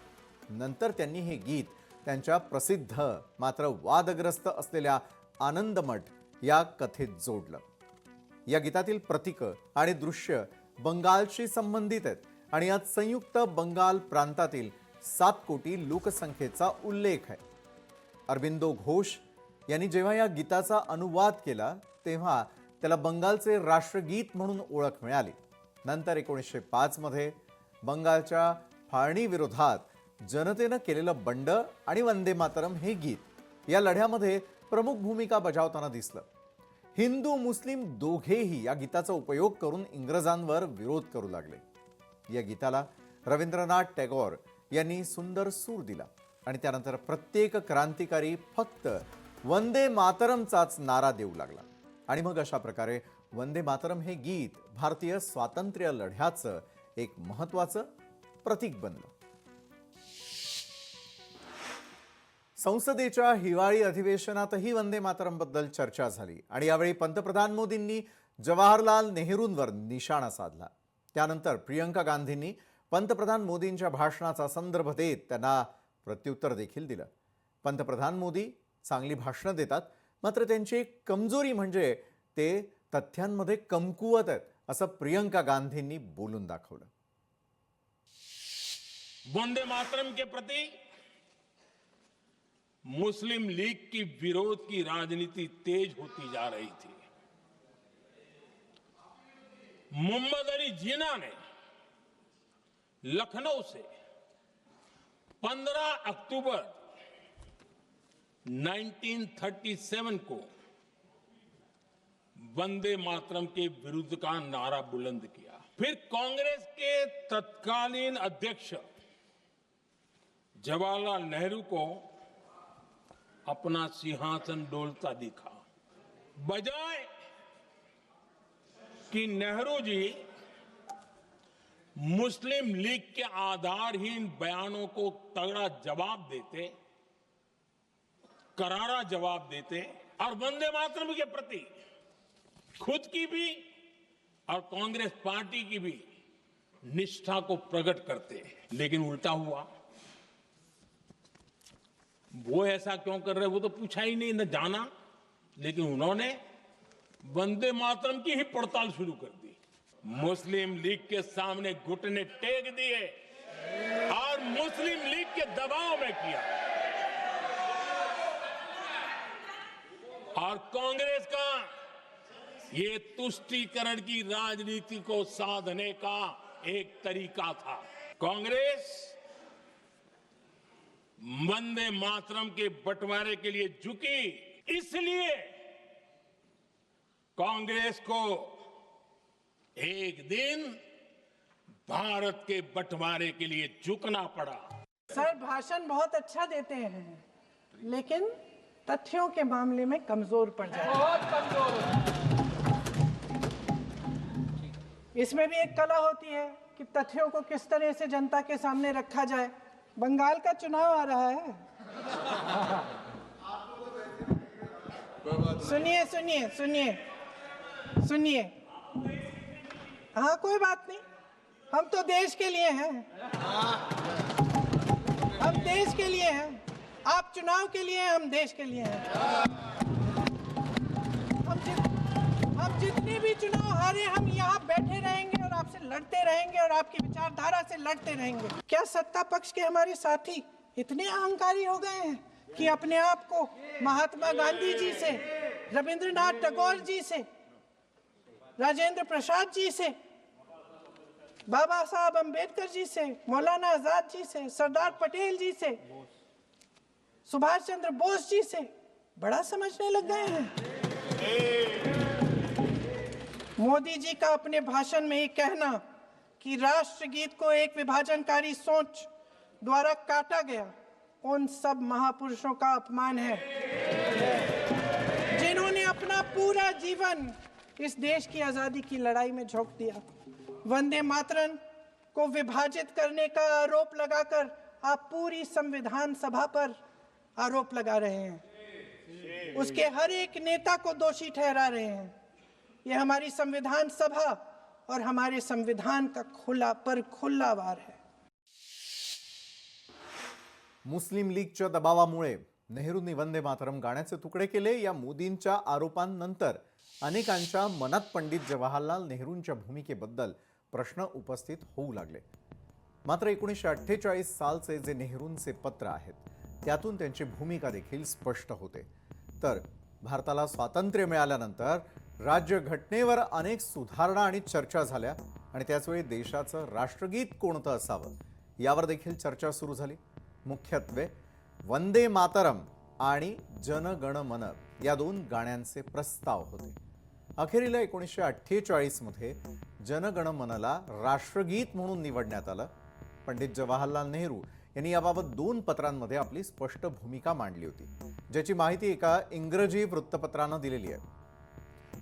नंतर त्यांनी हे गीत त्यांच्या प्रसिद्ध मात्र वादग्रस्त असलेल्या आनंदमठ या कथेत जोडलं. या गीतातील प्रतीकं आणि दृश्य बंगालशी संबंधित आहेत आणि यात संयुक्त बंगाल प्रांतातील 7 कोटी लोकसंख्येचा उल्लेख आहे. अरबिंदो घोष यांनी जेव्हा या गीताचा अनुवाद केला तेव्हा त्याला बंगालचे राष्ट्रगीत म्हणून ओळख मिळाली. नंतर 1905 मध्ये बंगालच्या फाळणीविरोधात जनतेनं केलेलं बंड आणि वंदे मातरम हे गीत या लढ्यामध्ये प्रमुख भूमिका बजावताना दिसलं. हिंदू मुस्लिम दोघेही या गीताचा उपयोग करून इंग्रजांवर विरोध करू लागले. या गीताला रवींद्रनाथ टागोर यांनी सुंदर सूर दिला आणि त्यानंतर प्रत्येक क्रांतिकारी फक्त वंदे मातरमचाच नारा देऊ लागला आणि मग अशा प्रकारे वंदे मातरम हे गीत भारतीय स्वातंत्र्य लढ्याचं एक महत्त्वाचं प्रतीक बनलं. संसदेच्या हिवाळी अधिवेशनातही वंदे मातरमबद्दल चर्चा झाली आणि यावेळी पंतप्रधान मोदींनी जवाहरलाल नेहरूंवर निशाणा साधला. त्यानंतर प्रियंका गांधींनी पंतप्रधान मोदींच्या भाषणाचा संदर्भ देत त्यांना प्रत्युत्तर देखील दिलं. पंतप्रधान मोदी चांगली भाषणं देतात, मात्र त्यांची एक कमजोरी म्हणजे ते तथ्यांमध्ये कमकुवत आहेत, असं प्रियंका गांधींनी बोलून दाखवलं. वंदे मातरम के प्रति मुस्लिम लीग की विरोध की राजनीति तेज होती जा रही थी. मोहम्मद अली जिन्ना ने लखनऊ से 15 अक्टूबर 1937 को वंदे मातरम के विरुद्ध का नारा बुलंद किया. फिर कांग्रेस के तत्कालीन अध्यक्ष जवाहरलाल नेहरू को अपना सिंहासन डोलता दिखा. बजाय कि नेहरू जी मुस्लिम लीग के आधारहीन बयानों को तगड़ा जवाब देते, करारा जवाब देते और वंदे मातरम के प्रति खुद की भी और कांग्रेस पार्टी की भी निष्ठा को प्रकट करते, लेकिन उल्टा हुआ. वो ऐसा क्यों कर रहे वो तो पूछा ही नहीं, न जाना, लेकिन उन्होंने वंदे मातरम की ही पड़ताल शुरू कर दी. मुस्लिम लीग के सामने घुटने टेक दिए और मुस्लिम लीग के दबाव में किया. और कांग्रेस का ये तुष्टीकरण की राजनीति को साधने का एक तरीका था। कांग्रेस वंदे मातरम के बंटवारे के लिए झुकी, इसलिए कांग्रेस को एक दिन भारत के बंटवारे के लिए झुकना पड़ा। सर भाषण बहुत अच्छा देते हैं, लेकिन तथ्यों के मामले में कमजोर पड़ जाते हैं। बहुत कमजोर। इसमें भी एक कला होती है कि तथ्यों को किस तरह से जनता के सामने रखा जाए। बंगाल का चुनाव आ रहा है। सुनिए सुनिए सुनिए सुनिए, हाँ कोई बात नहीं, हम तो देश के लिए हैं, हम देश के लिए हैं। आप चुनाव के लिए हैं, हम देश के लिए हैं। हम जितने भी चुनाव हारे, हम यहाँ बैठे रहेंगे और आपसे लड़ते रहेंगे और आपकी विचारधारा से लड़ते रहेंगे। क्या सत्ता पक्ष के हमारे साथी इतने अहंकारी हो गए हैं कि अपने आप को महात्मा गांधी जी से, रविंद्रनाथ टैगोर जी से, राजेंद्र प्रसाद जी से, बाबा साहब अंबेडकर जी से, मौलाना आजाद जी से, सरदार पटेल जी से, सुभाष चंद्र बोस जी से बड़ा समझने लग गए हैं? मोदी जी का अपने भाषण में ही कहना कि राष्ट्रगीत को एक विभाजनकारी सोच द्वारा काटा गया, उन सब महापुरुषों का अपमान है जिन्होंने अपना पूरा जीवन इस देश की आजादी की लड़ाई में झोंक दिया। वंदे मातरम को विभाजित करने का आरोप लगाकर आप पूरी संविधान सभा पर आरोप लगा रहे हैं, उसके हर एक नेता को दोषी ठहरा रहे हैं। यह हमारी संविधान सभा और हमारे संविधान का खुला वार है। मुस्लिम लीगच्या दबावामुळे नेहरूंनी वंदे मातरम गाण्याचे तुकडे केले। या मोदींच्या आरोपांनंतर अनेकांच्या मनात पंडित जवाहरलाल नेहरूंच्या भूमिकेबद्दल प्रश्न उपस्थित होऊ लागले। मात्र 1948 सालचे जे नेहरूंचे पत्र आहेत त्यातून त्यांची भूमिका देखील स्पष्ट होते। तर भारताला स्वातंत्र्य मिळाल्यानंतर राज्य घटनेवर अनेक सुधारणा आणि चर्चा झाल्या आणि त्याचवेळी देशाचं राष्ट्रगीत कोणतं असावं यावर देखील चर्चा सुरू झाली। मुख्यत्वे वंदे मातरम आणि जन गण मन या दोन गाण्यांचे प्रस्ताव होते। अखेरीला 1948 मध्ये जन गण मनला राष्ट्रगीत म्हणून निवडण्यात आलं। पंडित जवाहरलाल नेहरू यांनी याबाबत 2 पत्रांमध्ये आपली स्पष्ट भूमिका मांडली होती, ज्याची माहिती एका इंग्रजी वृत्तपत्रानं दिलेली आहे।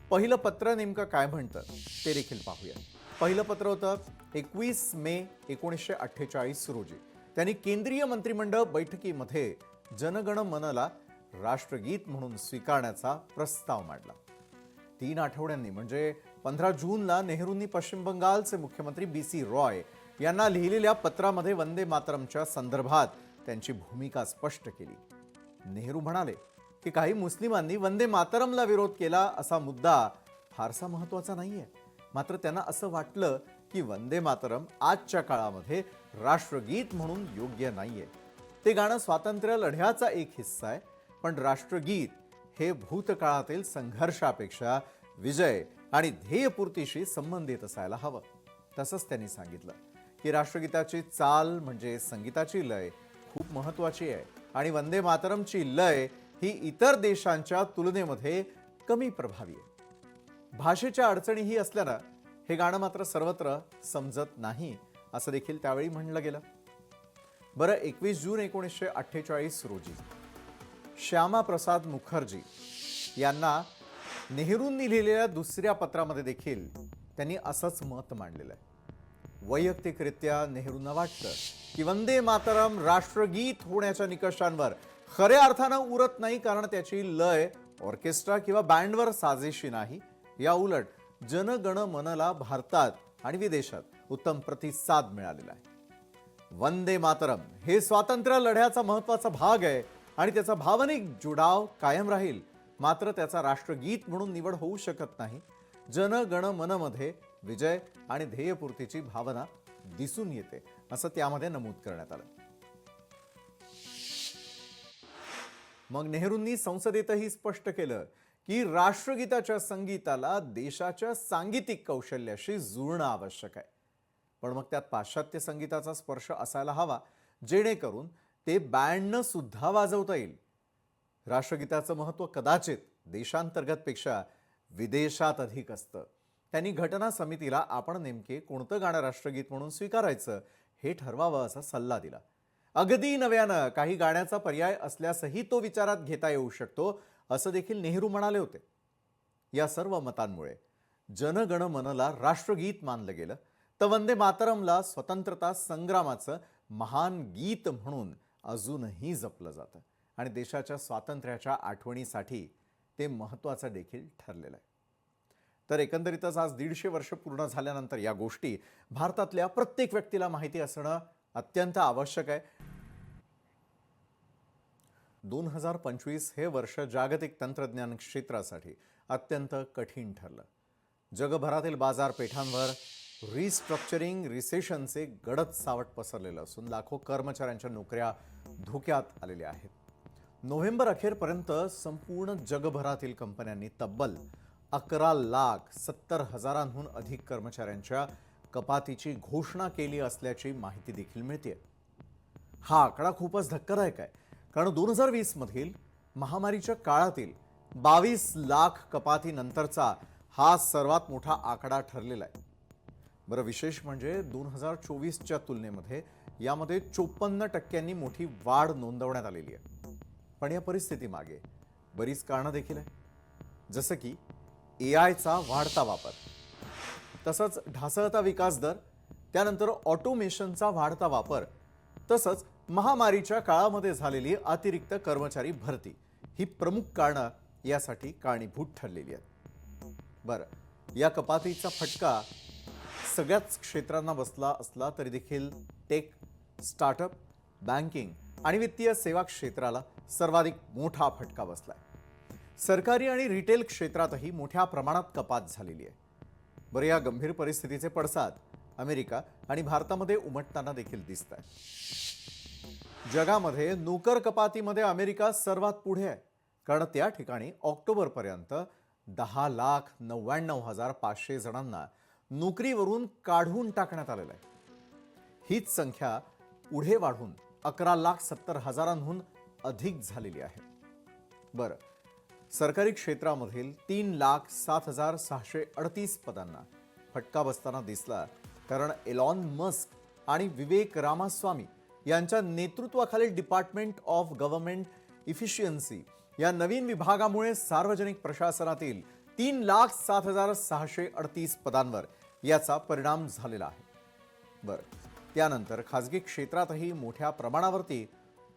पहिलं पत्र नेमकं काय म्हणतं ते देखील पाहूया। पहिलं पत्र होतं 21 मे 1948 रोजी। त्यांनी केंद्रीय मंत्रिमंडळ बैठकीमध्ये जनगण मनला राष्ट्रगीत म्हणून स्वीकारण्याचा प्रस्ताव मांडला। 3 आठवड्यांनी म्हणजे 15 जूनला नेहरूंनी पश्चिम बंगालचे मुख्यमंत्री BC रॉय यांना लिहिलेल्या पत्रामध्ये वंदे मातरमच्या संदर्भात त्यांची भूमिका स्पष्ट केली। नेहरू म्हणाले की काही मुस्लिमांनी वंदे मातरमला विरोध केला असा मुद्दा फारसा महत्त्वाचा नाहीये, मात्र त्यांना असं वाटलं की वंदे मातरम आजच्या काळामध्ये राष्ट्रगीत म्हणून योग्य नाहीये। ते गाणं स्वातंत्र्य लढ्याचा एक हिस्सा आहे, पण राष्ट्रगीत हे भूतकाळातील संघर्षापेक्षा विजय आणि ध्येयपूर्तीशी संबंधित असायला हवं। तसंच त्यांनी सांगितलं की राष्ट्रगीताची चाल म्हणजे संगीताची लय खूप महत्त्वाची आहे आणि वंदे मातरमची लय ही इतर देशांच्या तुलनेमध्ये कमी प्रभावी आहे। भाषेच्या अडचणीही असल्यानं हे गाणं मात्र सर्वत्र समजत नाही असं देखील त्यावेळी म्हणलं गेलं। बरं, 21 जून 1948 रोजी श्यामा प्रसाद मुखर्जी यांना नेहरूंनी लिहिलेल्या दुसऱ्या पत्रामध्ये देखील त्यांनी असंच मत मांडलेलं आहे। वैयक्तिकरित्या नेहरूंना वाटतं की वंदे मातरम राष्ट्रगीत होण्याच्या निकषांवर खऱ्या अर्थानं उरत नाही, कारण त्याची लय ऑर्केस्ट्रा किंवा बँडवर साजेशी नाही। या उलट जन गण मनला भारतात आणि विदेशात उत्तम प्रतिसाद मिळालेला आहे। वंदे मातरम हे स्वातंत्र्य लढ्याचा महत्त्वाचा भाग आहे आणि त्याचा भावनिक जुडाव कायम राहील, मात्र त्याचा राष्ट्रगीत म्हणून निवड होऊ शकत नाही। जन गण मनमध्ये विजय आणि ध्येयपूर्तीची भावना दिसून येते असं त्यामध्ये नमूद करण्यात आलं। मग नेहरूंनी संसदेतही स्पष्ट केलं की राष्ट्रगीताच्या संगीताला देशाच्या सांगीतिक कौशल्याशी जुळणं आवश्यक आहे. पण मग त्यात पाश्चात्य संगीताचा स्पर्श असायला हवा, जेणेकरून ते बँडनं सुद्धा वाजवता येईल. राष्ट्रगीताचं महत्त्व कदाचित देशांतर्गतपेक्षा विदेशात अधिक असतं. त्यांनी घटना समितीला आपण नेमके कोणतं गाणं राष्ट्रगीत म्हणून स्वीकारायचं हे ठरवावं असा सल्ला दिला. अगदी नव्यानं काही गाण्याचा पर्याय असल्यासही तो विचारात घेता येऊ शकतो, असं देखील नेहरू म्हणाले होते. या सर्व मतांमुळे जनगण मनला राष्ट्रगीत मानलं गेलं, तर वंदे मातरमला स्वतंत्रता संग्रामाचं महान गीत म्हणून अजूनही जपलं जातं आणि देशाच्या स्वातंत्र्याच्या आठवणीसाठी ते महत्त्वाचं देखील ठरलेलं आहे. तर एकंदरीतच आज 150 वर्ष पूर्ण झाल्यानंतर या गोष्टी भारतातल्या प्रत्येक व्यक्तीला माहिती असणं अत्यंत आवश्यक आहे. 2025 हे वर्ष जागतिक तंत्रज्ञान क्षेत्रासाठी अत्यंत कठीण ठरलं. जगभरातील बाजारपेठांवर रिस्ट्रक्चरिंग रिसेशनचे गडद सावट पसरलेलं असून लाखो कर्मचाऱ्यांच्या नोकऱ्या धोक्यात आलेल्या आहेत. नोव्हेंबर अखेरपर्यंत संपूर्ण जगभरातील कंपन्यांनी तब्बल 11,70,000हून अधिक कर्मचाऱ्यांच्या कपातीची घोषणा केली असल्याची माहिती देखील मिळते. हा आकडा खूपच धक्कादायक आहे, कारण 2020 मधील महामारीच्या काळातील 22 लाख कपातीनंतरचा हा सर्वात मोठा आकडा ठरलेला आहे. बरं, विशेष म्हणजे 2024च्या तुलनेमध्ये यामध्ये 54% मोठी वाढ नोंदवण्यात आलेली आहे. पण या परिस्थितीमागे बरीच कारणं देखील आहे, जसं की एआयचा वाढता वापर, तसंच ढासळता विकास दर, त्यानंतर ऑटोमेशनचा वाढता वापर, तसंच महामारीच्या काळामध्ये झालेली अतिरिक्त कर्मचारी भरती ही प्रमुख कारणं यासाठी कारणीभूत ठरलेली आहेत. बरं, या कपातीचा फटका सगळ्याच क्षेत्रांना बसला असला तरी देखील टेक, स्टार्टअप, बँकिंग आणि वित्तीय सेवा क्षेत्राला सर्वाधिक मोठा फटका बसलाय. सरकारी आणि रिटेल क्षेत्रातही मोठ्या प्रमाणात कपात झालेली आहे. बरं, या गंभीर परिस्थितीचे पडसाद अमेरिका आणि भारतामध्ये उमटताना देखील दिसत आहे. जगामध्ये नोकर कपातीमध्ये अमेरिका सर्वात पुढे आहे, कारण त्या ठिकाणी ऑक्टोबरपर्यंत 10,99,500 जणांना नोकरीवरून काढून टाकण्यात आलेलं आहे. हीच संख्या पुढे वाढून 11,70,000हून अधिक झालेली आहे. बरं, सरकारी क्षेत्रामधील 3,07,638 पदांना फटका बसताना दिसला, कारण एलॉन मस्क आणि विवेक रामास्वामी यांच्या नेतृत्वाखालील डिपार्टमेंट ऑफ गव्हर्नमेंट इफिशियन्सी या नवीन विभागामुळे सार्वजनिक प्रशासनातील 3,07,638 पदांवर याचा परिणाम झालेला आहे. बरं, त्यानंतर खाजगी क्षेत्रातही मोठ्या प्रमाणावरती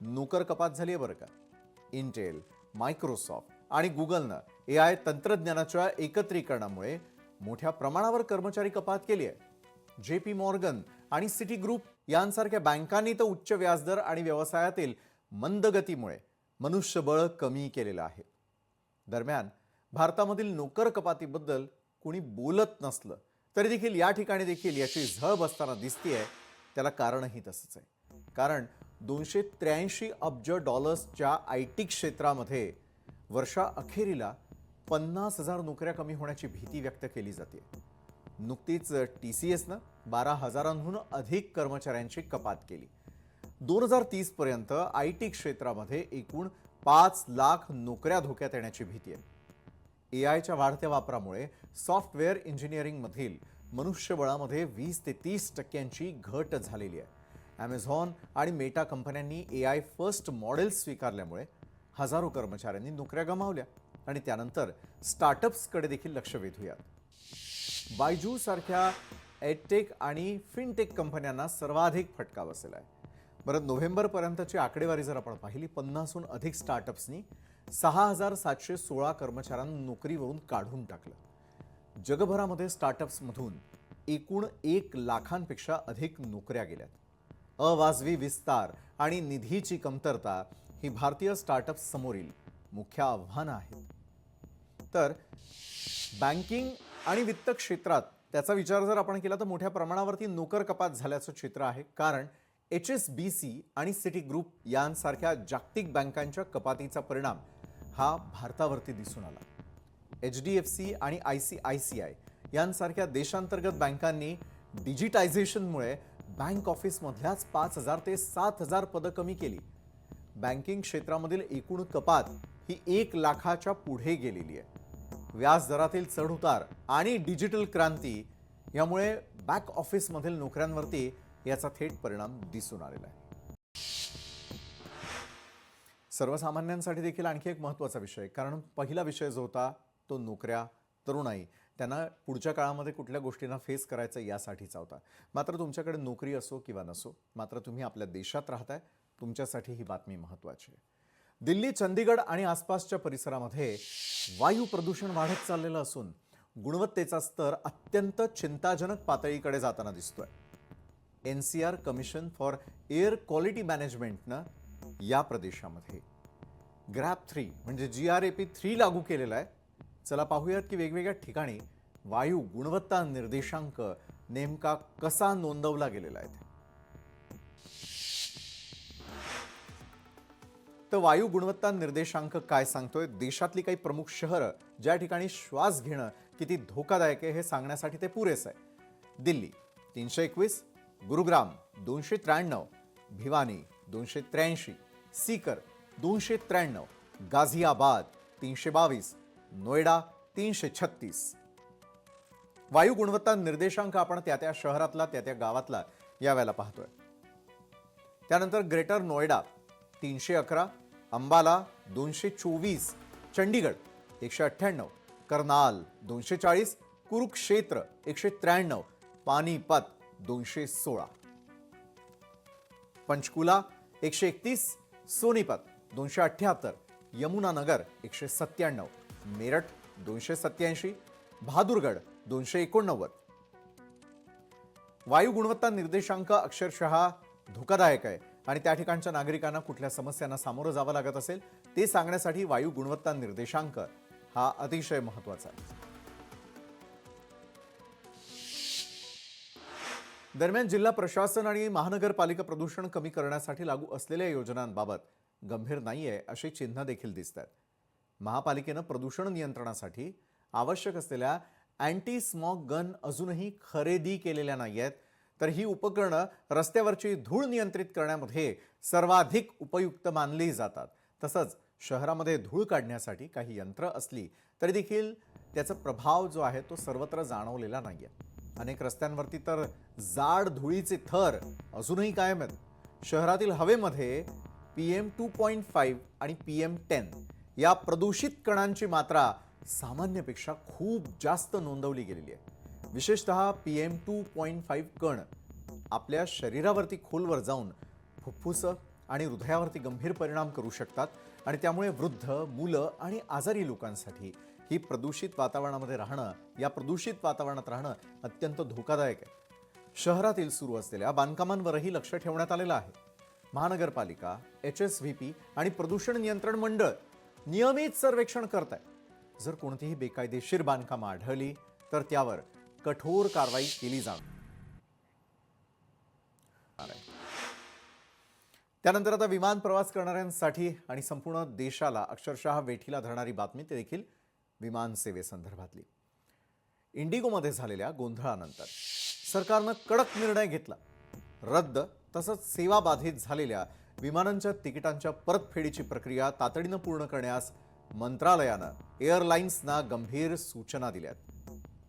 नोकर कपात झाली आहे. बरं का, इंटेल, मायक्रोसॉफ्ट आणि गुगलनं एआय तंत्रज्ञानाच्या एकत्रीकरणामुळे मोठ्या प्रमाणावर कर्मचारी कपात केली आहे. JP मॉर्गन आणि सिटी ग्रुप यांसारख्या बँकांनी तर उच्च व्याजदर आणि व्यवसायातील मंदगतीमुळे मनुष्यबळ कमी केलेलं आहे. दरम्यान भारतामधील नोकर कपातीबद्दल कोणी बोलत नसलं तरी देखील या ठिकाणी देखील याची झळ बसताना दिसतेय. त्याला कारणही तसंच आहे, कारण $283 अब्ज IT क्षेत्रामध्ये वर्षा अखेरीला 50,000 नोकऱ्या कमी होण्याची भीती व्यक्त केली जाते. नुकतीच TCSनं 12,000हून अधिक कर्मचाऱ्यांची कपात केली. 2030 पर्यंत IT क्षेत्रामध्ये एकूण 5 लाख नोकऱ्या धोक्यात येण्याची भीती आहे. एआयच्या वाढत्या वापरामुळे सॉफ्टवेअर इंजिनिअरिंगमधील मनुष्यबळामध्ये 20 ते 30% घट झालेली आहे. ॲमेझॉन आणि मेटा कंपन्यांनी AI फर्स्ट मॉडेल्स स्वीकारल्यामुळे हजारो कर्मचाऱ्यांनी नोकऱ्या गमावल्या. आणि त्यानंतर स्टार्टअप्सकडे देखील लक्ष वेधूयात. बायजू सारख्या एडटेक आणि फिनटेक कंपन्यांना सर्वाधिक फटका बसलेला आहे. बरं, नोव्हेंबरपर्यंतची आकडेवारी जर आपण पाहिली, 50हून अधिक स्टार्टअप्सनी 6,716 कर्मचाऱ्यांना नोकरीवरून काढून टाकलं. जगभरामध्ये स्टार्टअप्समधून एकूण 1 लाखांपेक्षा अधिक नोकऱ्या गेल्यात. अवाजवी विस्तार आणि निधीची कमतरता ही भारतीय स्टार्टअप्स समोरील मुख्य आव्हानं आहेत. तर बँकिंग आणि वित्त क्षेत्रात त्याचा विचार जर आपण केला तर मोठ्या प्रमाणावरती नोकर कपात झाल्याचं चित्र आहे, कारण HSBC आणि सिटी ग्रुप यांसारख्या जागतिक बँकांच्या कपातीचा परिणाम हा भारतावरती दिसून आला. HDFC आणि ICICI यांसारख्या देशांतर्गत बँकांनी डिजिटायझेशनमुळे बँक ऑफिसमधल्याच 5,000 ते 7,000 पदं कमी केली. बँकिंग क्षेत्रामधील एकूण कपात ही 1 लाखाच्या पुढे गेलेली आहे. व्याज दरातील चढउतार आणि डिजिटल क्रांती यामुळे बॅक ऑफिसमधील नोकऱ्यांवरती याचा थेट परिणाम दिसून आलेला आहे. सर्वसामान्यांसाठी देखील आणखी एक महत्त्वाचा विषय, कारण पहिला विषय जो होता तो नोकऱ्या, तरुणाई, त्यांना पुढच्या काळामध्ये कुठल्या गोष्टींना फेस करायचं यासाठीचा होता. मात्र तुमच्याकडे नोकरी असो किंवा नसो, मात्र तुम्ही आपल्या देशात राहताय, तुमच्यासाठी ही बातमी महत्त्वाची आहे. दिल्ली, चंदीगड आणि आसपासच्या परिसरामध्ये वायू प्रदूषण वाढत चाललेलं असून गुणवत्तेचा स्तर अत्यंत चिंताजनक पातळीकडे जाताना दिसतोय. NCR commission for air quality मॅनेजमेंटनं या प्रदेशामध्ये ग्रॅप 3 म्हणजे GRAP 3 लागू केलेला आहे. चला पाहूयात की वेगवेगळ्या ठिकाणी वायू गुणवत्ता निर्देशांक नेमका कसा नोंदवला गेलेला आहे. तर वायू गुणवत्ता निर्देशांक काय सांगतोय? देशातली काही प्रमुख शहरं ज्या ठिकाणी श्वास घेणं किती धोकादायक आहे हे सांगण्यासाठी ते पुरेसं आहे. दिल्ली 321, गुरुग्राम 293, भिवानी 283, सीकर 293, गाझियाबाद 322, नोएडा 336. वायू गुणवत्ता निर्देशांक आपण त्या शहरातला त्या गावातला यावेळेला पाहतोय. त्यानंतर ग्रेटर नोएडा 311, अंबाला 224, चंडीगड 198, करनाल 240, कुरुक्षेत्र 193, पानीपत 216, पंचकुला 131, सोनीपत 278, यमुनानगर 197, मेरठ 287, बहादुरगड 289. वायू गुणवत्ता निर्देशांक अक्षरशः धोकादायक आहे आणि त्या ठिकाणच्या नागरिकांना कुठल्या समस्यांना सामोरं जावं लागत असेल ते सांगण्यासाठी वायू गुणवत्ता निर्देशांक हा अतिशय महत्त्वाचा आहे. दरम्यान जिल्हा प्रशासन आणि महानगरपालिका प्रदूषण कमी करण्यासाठी लागू असलेल्या योजनांबाबत गंभीर नाहीये अशी चिन्ह देखील दिसतात. महापालिकेनं प्रदूषण नियंत्रणासाठी आवश्यक असलेल्या अँटी स्मॉग गन अजूनही खरेदी केलेल्या नाहीयेत. तर ही उपकरणं रस्त्यावरची धूळ नियंत्रित करण्यामध्ये सर्वाधिक उपयुक्त मानली जातात. तसंच शहरामध्ये धूळ काढण्यासाठी काही यंत्र असली तरी देखील त्याचा प्रभाव जो आहे तो सर्वत्र जाणवलेला नाहीये. अनेक रस्त्यांवरती तर जाड धुळीचे थर अजूनही कायम आहेत. शहरातील हवेमध्ये PM 2.5 आणि PM10 या प्रदूषित कणांची मात्रा सामान्यपेक्षा खूप जास्त नोंदवली गेलेली आहे. विशेषतः PM 2.5 कण आपल्या शरीरावरती खोलवर जाऊन फुफ्फुसं आणि हृदयावरती गंभीर परिणाम करू शकतात आणि त्यामुळे वृद्ध, मुलं आणि आजारी लोकांसाठी ही प्रदूषित वातावरणामध्ये राहणं, या प्रदूषित वातावरणात राहणं अत्यंत धोकादायक आहे. शहरातील सुरू असलेल्या बांधकामांवरही लक्ष ठेवण्यात आलेलं आहे. महानगरपालिका, HSVP आणि प्रदूषण नियंत्रण मंडळ नियमित सर्वेक्षण करत आहे. जर कोणतीही बेकायदेशीर बांधकामं आढळली तर त्यावर कठोर कारवाई केली जाणार. त्यानंतर आता विमान प्रवास करणाऱ्यांसाठी आणि संपूर्ण देशाला अक्षरशः वेठीला धरणारी बातमी, ते देखील विमान सेवेसंदर्भातली. इंडिगोमध्ये झालेल्या गोंधळानंतर सरकारनं कडक निर्णय घेतला. रद्द तसंच सेवा बाधित झालेल्या विमानांच्या तिकिटांच्या परतफेडीची प्रक्रिया तातडीनं पूर्ण करण्यास मंत्रालयानं एअरलाइन्सना गंभीर सूचना दिल्यात.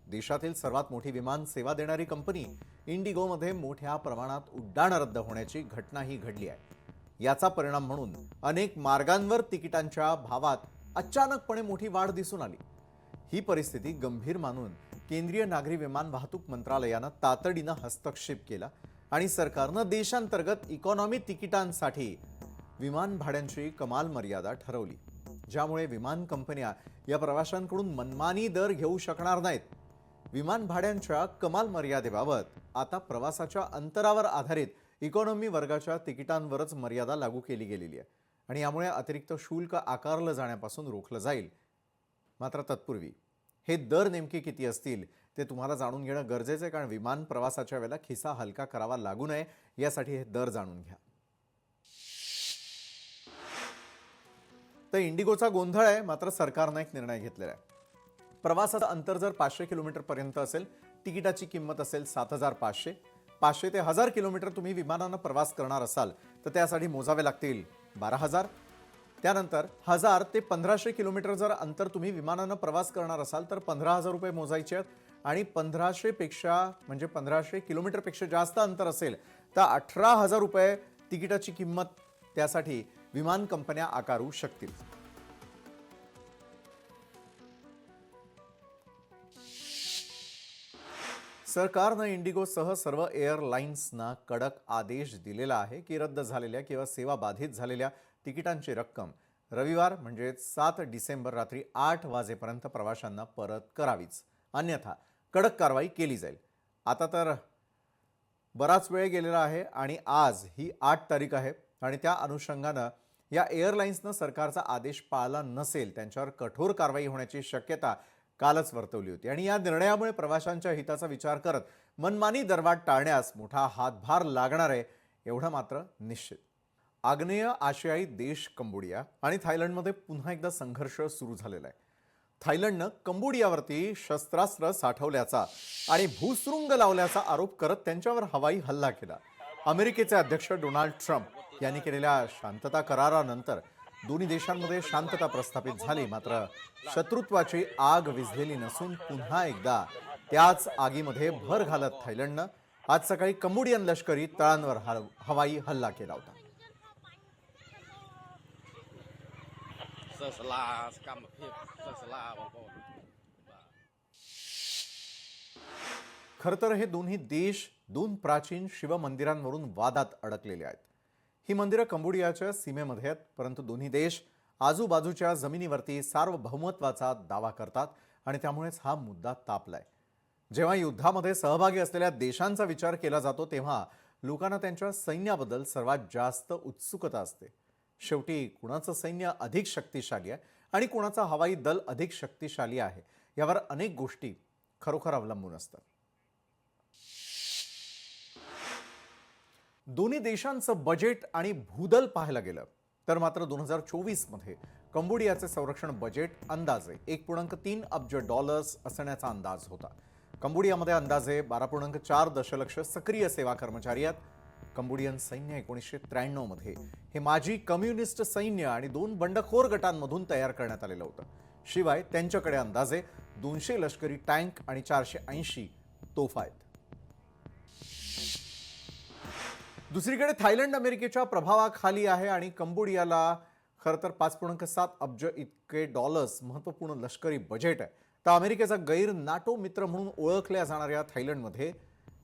देशातील सर्वात मोठी विमान सेवा देणारी कंपनी इंडिगोमध्ये मोठ्या प्रमाणात उड्डाण रद्द होण्याची घटनाही घडली आहे. याचा परिणाम म्हणून अनेक मार्गांवर तिकिटांच्या भावात अचानकपणे मोठी वाढ दिसून आली. ही परिस्थिती गंभीर मानून केंद्रीय नागरी विमान वाहतूक मंत्रालयानं तातडीनं हस्तक्षेप केला आणि सरकारनं देशांतर्गत इकॉनॉमी तिकिटांसाठी विमान भाड्यांची कमाल मर्यादा ठरवली, ज्यामुळे विमान कंपन्या या प्रवाशांकडून मनमानी दर घेऊ शकणार नाहीत. विमान भाड्यांच्या कमाल मर्यादेबाबत आता प्रवासाच्या अंतरावर आधारित इकॉनॉमी वर्गाच्या तिकिटांवरच मर्यादा लागू केली गेलेली आहे आणि यामुळे अतिरिक्त शुल्क आकारलं जाण्यापासून रोखलं जाईल. मात्र तत्पूर्वी हे दर नेमके किती असतील ते तुम्हाला जाणून घेणं गरजेचं आहे, कारण विमान प्रवासाच्या वेळेला खिसा हलका करावा लागू नये यासाठी हे दर जाणून घ्या. तर इंडिगोचा गोंधळ आहे, मात्र सरकारनं एक निर्णय घेतलेला आहे. प्रवासाचं अंतर जर 500 किलोमीटर पर्यंत असेल, तिकिटाची किंमत असेल 7,500. 500 ते 1000 किलोमीटर तुम्ही विमानानं प्रवास करणार असाल तर त्यासाठी मोजावे लागतील 12,000. त्यानंतर 1000 ते 1500 किलोमीटर जर अंतर तुम्ही विमानानं प्रवास करणार असाल तर 15,000 रुपये मोजायचे आहेत. आणि 1500 किलोमीटरपेक्षा जास्त अंतर असेल तर 18,000 रुपये तिकिटाची किंमत त्यासाठी विमान कंपन्या आकारू शकतील. सरकारनं इंडिगोसह सर्व एअरलाइन्सना कडक आदेश दिलेला आहे की रद्द झालेल्या किंवा सेवा बाधित झालेल्या तिकिटांची रक्कम रविवार म्हणजे 7 डिसेंबर रात्री 8 वाजेपर्यंत प्रवाशांना परत करावीच, अन्यथा कडक कारवाई केली जाईल. आता तर बराच वेळ गेलेला आहे आणि आज ही 8 तारीख आहे आणि त्या अनुषंगानं या एअरलाइन्सनं सरकारचा आदेश पाळला नसेल त्यांच्यावर कठोर कारवाई होण्याची शक्यता कालच वर्तवली होती. आणि या निर्णयामुळे प्रवाशांच्या हिताचा विचार करत मनमानी दरवाढ टाळण्यास मोठा हातभार लागणार आहे एवढं मात्र निश्चित. आग्नेय आशियाई देश कंबोडिया आणि थायलंडमध्ये पुन्हा एकदा संघर्ष सुरू झालेला आहे. थायलंडनं कंबोडियावरती शस्त्रास्त्र साठवल्याचा आणि भूसुरुंग लावल्याचा आरोप करत त्यांच्यावर हवाई हल्ला केला. अमेरिकेचे अध्यक्ष डोनाल्ड ट्रम्प यांनी केलेल्या शांतता करारानंतर दोन्ही देशांमध्ये शांतता प्रस्थापित झाली. मात्र शत्रुत्वाची आग विझलेली नसून पुन्हा एकदा त्याच आगीमध्ये भर घालत थायलंडनं आज सकाळी कंबोडियन लष्करी तळांवर हवाई हल्ला केला होता. खरं तर हे दोन्ही देश 2 प्राचीन शिवमंदिरांवरून वादात अडकलेले आहेत. ही मंदिरं कंबोडियाच्या सीमेमध्ये आहेत, परंतु दोन्ही देश आजूबाजूच्या जमिनीवरती सार्वभौमत्वाचा दावा करतात आणि त्यामुळेच हा मुद्दा तापलाय. जेव्हा युद्धामध्ये सहभागी असलेल्या देशांचा विचार केला जातो तेव्हा लोकांना त्यांच्या सैन्याबद्दल सर्वात जास्त उत्सुकता असते. शेवटी कुणाचं सैन्य अधिक शक्तिशाली आहे आणि कुणाचं हवाई दल अधिक शक्तिशाली आहे यावर अनेक गोष्टी खरोखर अवलंबून असतात. दोन्ही देशांचं बजेट आणि भूदल पाहायला गेलं तर मात्र 2024 मध्ये कंबोडियाचे संरक्षण बजेट अंदाजे $1.3 अब्ज असण्याचा अंदाज होता. कंबोडियामध्ये अंदाजे 12.4 दशलक्ष सक्रिय सेवा कर्मचारी आहेत. कंबोडियन सैन्य 1993 मध्ये हे माजी कम्युनिस्ट सैन्य आणि 2 बंडखोर गटांमधून तयार करण्यात आलेलं होतं. शिवाय त्यांच्याकडे अंदाजे 200 लष्करी टँक आणि 480 तोफा आहेत. दुसरीकडे थायलंड अमेरिकेच्या प्रभावाखाली आहे आणि कंबोडियाला खरं तर 5.7 अब्ज इतके डॉलर्स महत्त्वपूर्ण लष्करी बजेट आहे. तर अमेरिकेचा गैर नाटो मित्र म्हणून ओळखल्या जाणाऱ्या थायलंडमध्ये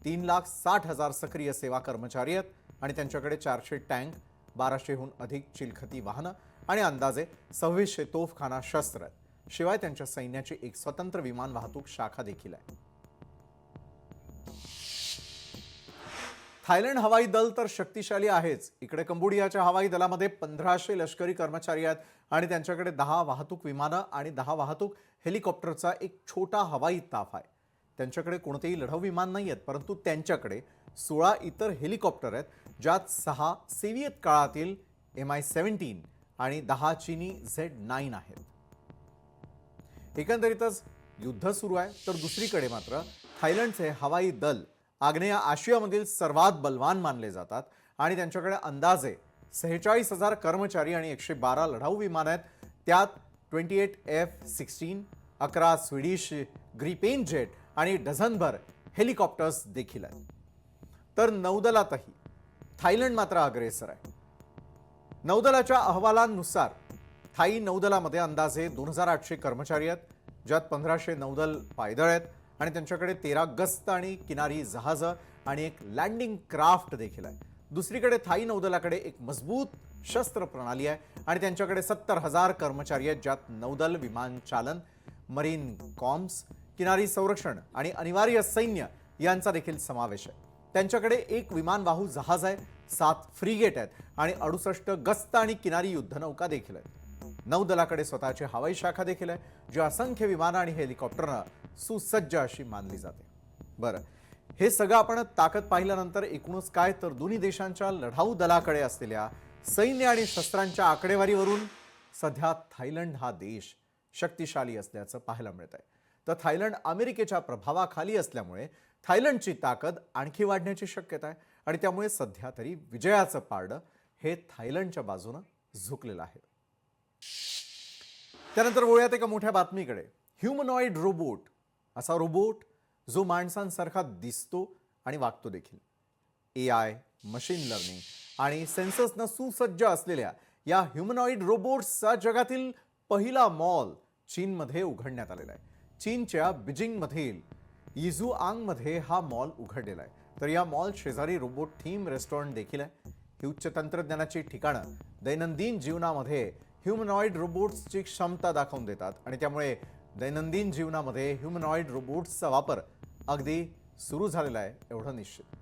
3,60,000 सक्रिय सेवा कर्मचारी आहेत आणि त्यांच्याकडे 400 टँक, 1200हून अधिक चिलखती वाहनं आणि अंदाजे 2600 तोफखाना शस्त्र आहेत. शिवाय त्यांच्या सैन्याची एक स्वतंत्र विमान वाहतूक शाखा देखील आहे. थायलंड हवाई दल तर शक्तिशाली आहेच. इकडे कंबोडियाच्या हवाई दलामध्ये 1500 लष्करी कर्मचारी आहेत आणि त्यांच्याकडे 10 वाहतूक विमानं आणि 10 वाहतूक हेलिकॉप्टरचा एक छोटा हवाई ताफ आहे. त्यांच्याकडे कोणतेही लढाऊ विमान नाही आहेत, परंतु त्यांच्याकडे 16 इतर हेलिकॉप्टर आहेत, ज्यात 6 सोव्हिएत काळातील Mi-17 आणि 10 चीनी Z9 आहेत. एकंदरीतच युद्ध सुरू आहे, तर दुसरीकडे मात्र थायलंडचे हवाई दल आग्नेय आशियामधील सर्वात बलवान मानले जातात आणि त्यांच्याकडे अंदाजे 46,000 कर्मचारी आणि 112 लढाऊ विमानं आहेत. त्यात 28 F-16, 11 स्वीडिश ग्रिपेन जेट आणि डझनभर हेलिकॉप्टर्स देखील आहेत. तर नौदलातही थायलंड मात्र अग्रेसर आहे. नौदलाच्या अहवालांनुसार थाई नौदलामध्ये अंदाजे 2,800 कर्मचारी आहेत, ज्यात 1500 नौदल पायदळ आहेत आणि त्यांच्याकडे 13 गस्त आणि किनारी जहाजं आणि एक लँडिंग क्राफ्ट देखील आहे. दुसरीकडे थाई नौदलाकडे एक मजबूत शस्त्र प्रणाली आहे आणि त्यांच्याकडे 70,000 कर्मचारी आहेत, ज्यात नौदल, विमानचालन, मरीन कॉम्स, किनारी संरक्षण आणि अनिवार्य सैन्य यांचा देखील समावेश आहे. त्यांच्याकडे एक विमानवाहू जहाज आहे, 7 फ्रिगेट आहेत आणि 68 गस्त आणि किनारी युद्धनौका देखील आहेत. नौदलाकडे स्वतःची हवाई शाखा देखील आहे, जी असंख्य विमानं आणि हेलिकॉप्टरनं सुसज्ज अशी मानली जाते. बरं, हे सगळं आपण ताकद पाहिल्यानंतर एकूणच काय तर दोन्ही देशांच्या लढाऊ दलाकडे असलेल्या सैन्य आणि शस्त्रांच्या आकडेवारीवरून सध्या थायलंड हा देश शक्तिशाली असल्याचं पाहायला मिळत आहे. तर थायलंड अमेरिकेच्या प्रभावाखाली असल्यामुळे थायलंडची ताकद आणखी वाढण्याची शक्यता आहे आणि त्यामुळे सध्या तरी विजयाचं पारडं हे थायलंडच्या बाजूनं झुकलेलं आहे. त्यानंतर वळूयात एका मोठ्या बातमीकडे. ह्युमनॉइड रोबोट, असा रोबोट जो माणसांसारखा दिसतो आणि वागतो देखील. AI, मशीन लर्निंग आणि सेन्सर्सनं सुसज्ज असलेल्या या ह्युमनॉइड रोबोट्सचा जगातील पहिला मॉल चीनमध्ये उघडण्यात आलेला आहे. चीनच्या बीजिंगमधील यिझुआंगमध्ये हा मॉल उघडलेला आहे. तर या मॉल शेजारी रोबोट थीम रेस्टॉरंट देखील आहे. ही उच्च तंत्रज्ञानाची ठिकाणं दैनंदिन जीवनामध्ये ह्युमनॉइड रोबोट्सची क्षमता दाखवून देतात आणि त्यामुळे दैनंदिन जीवनामध्ये ह्युमनॉइड रोबोट्सचा वापर अगदी सुरू झालेला आहे एवढं निश्चित.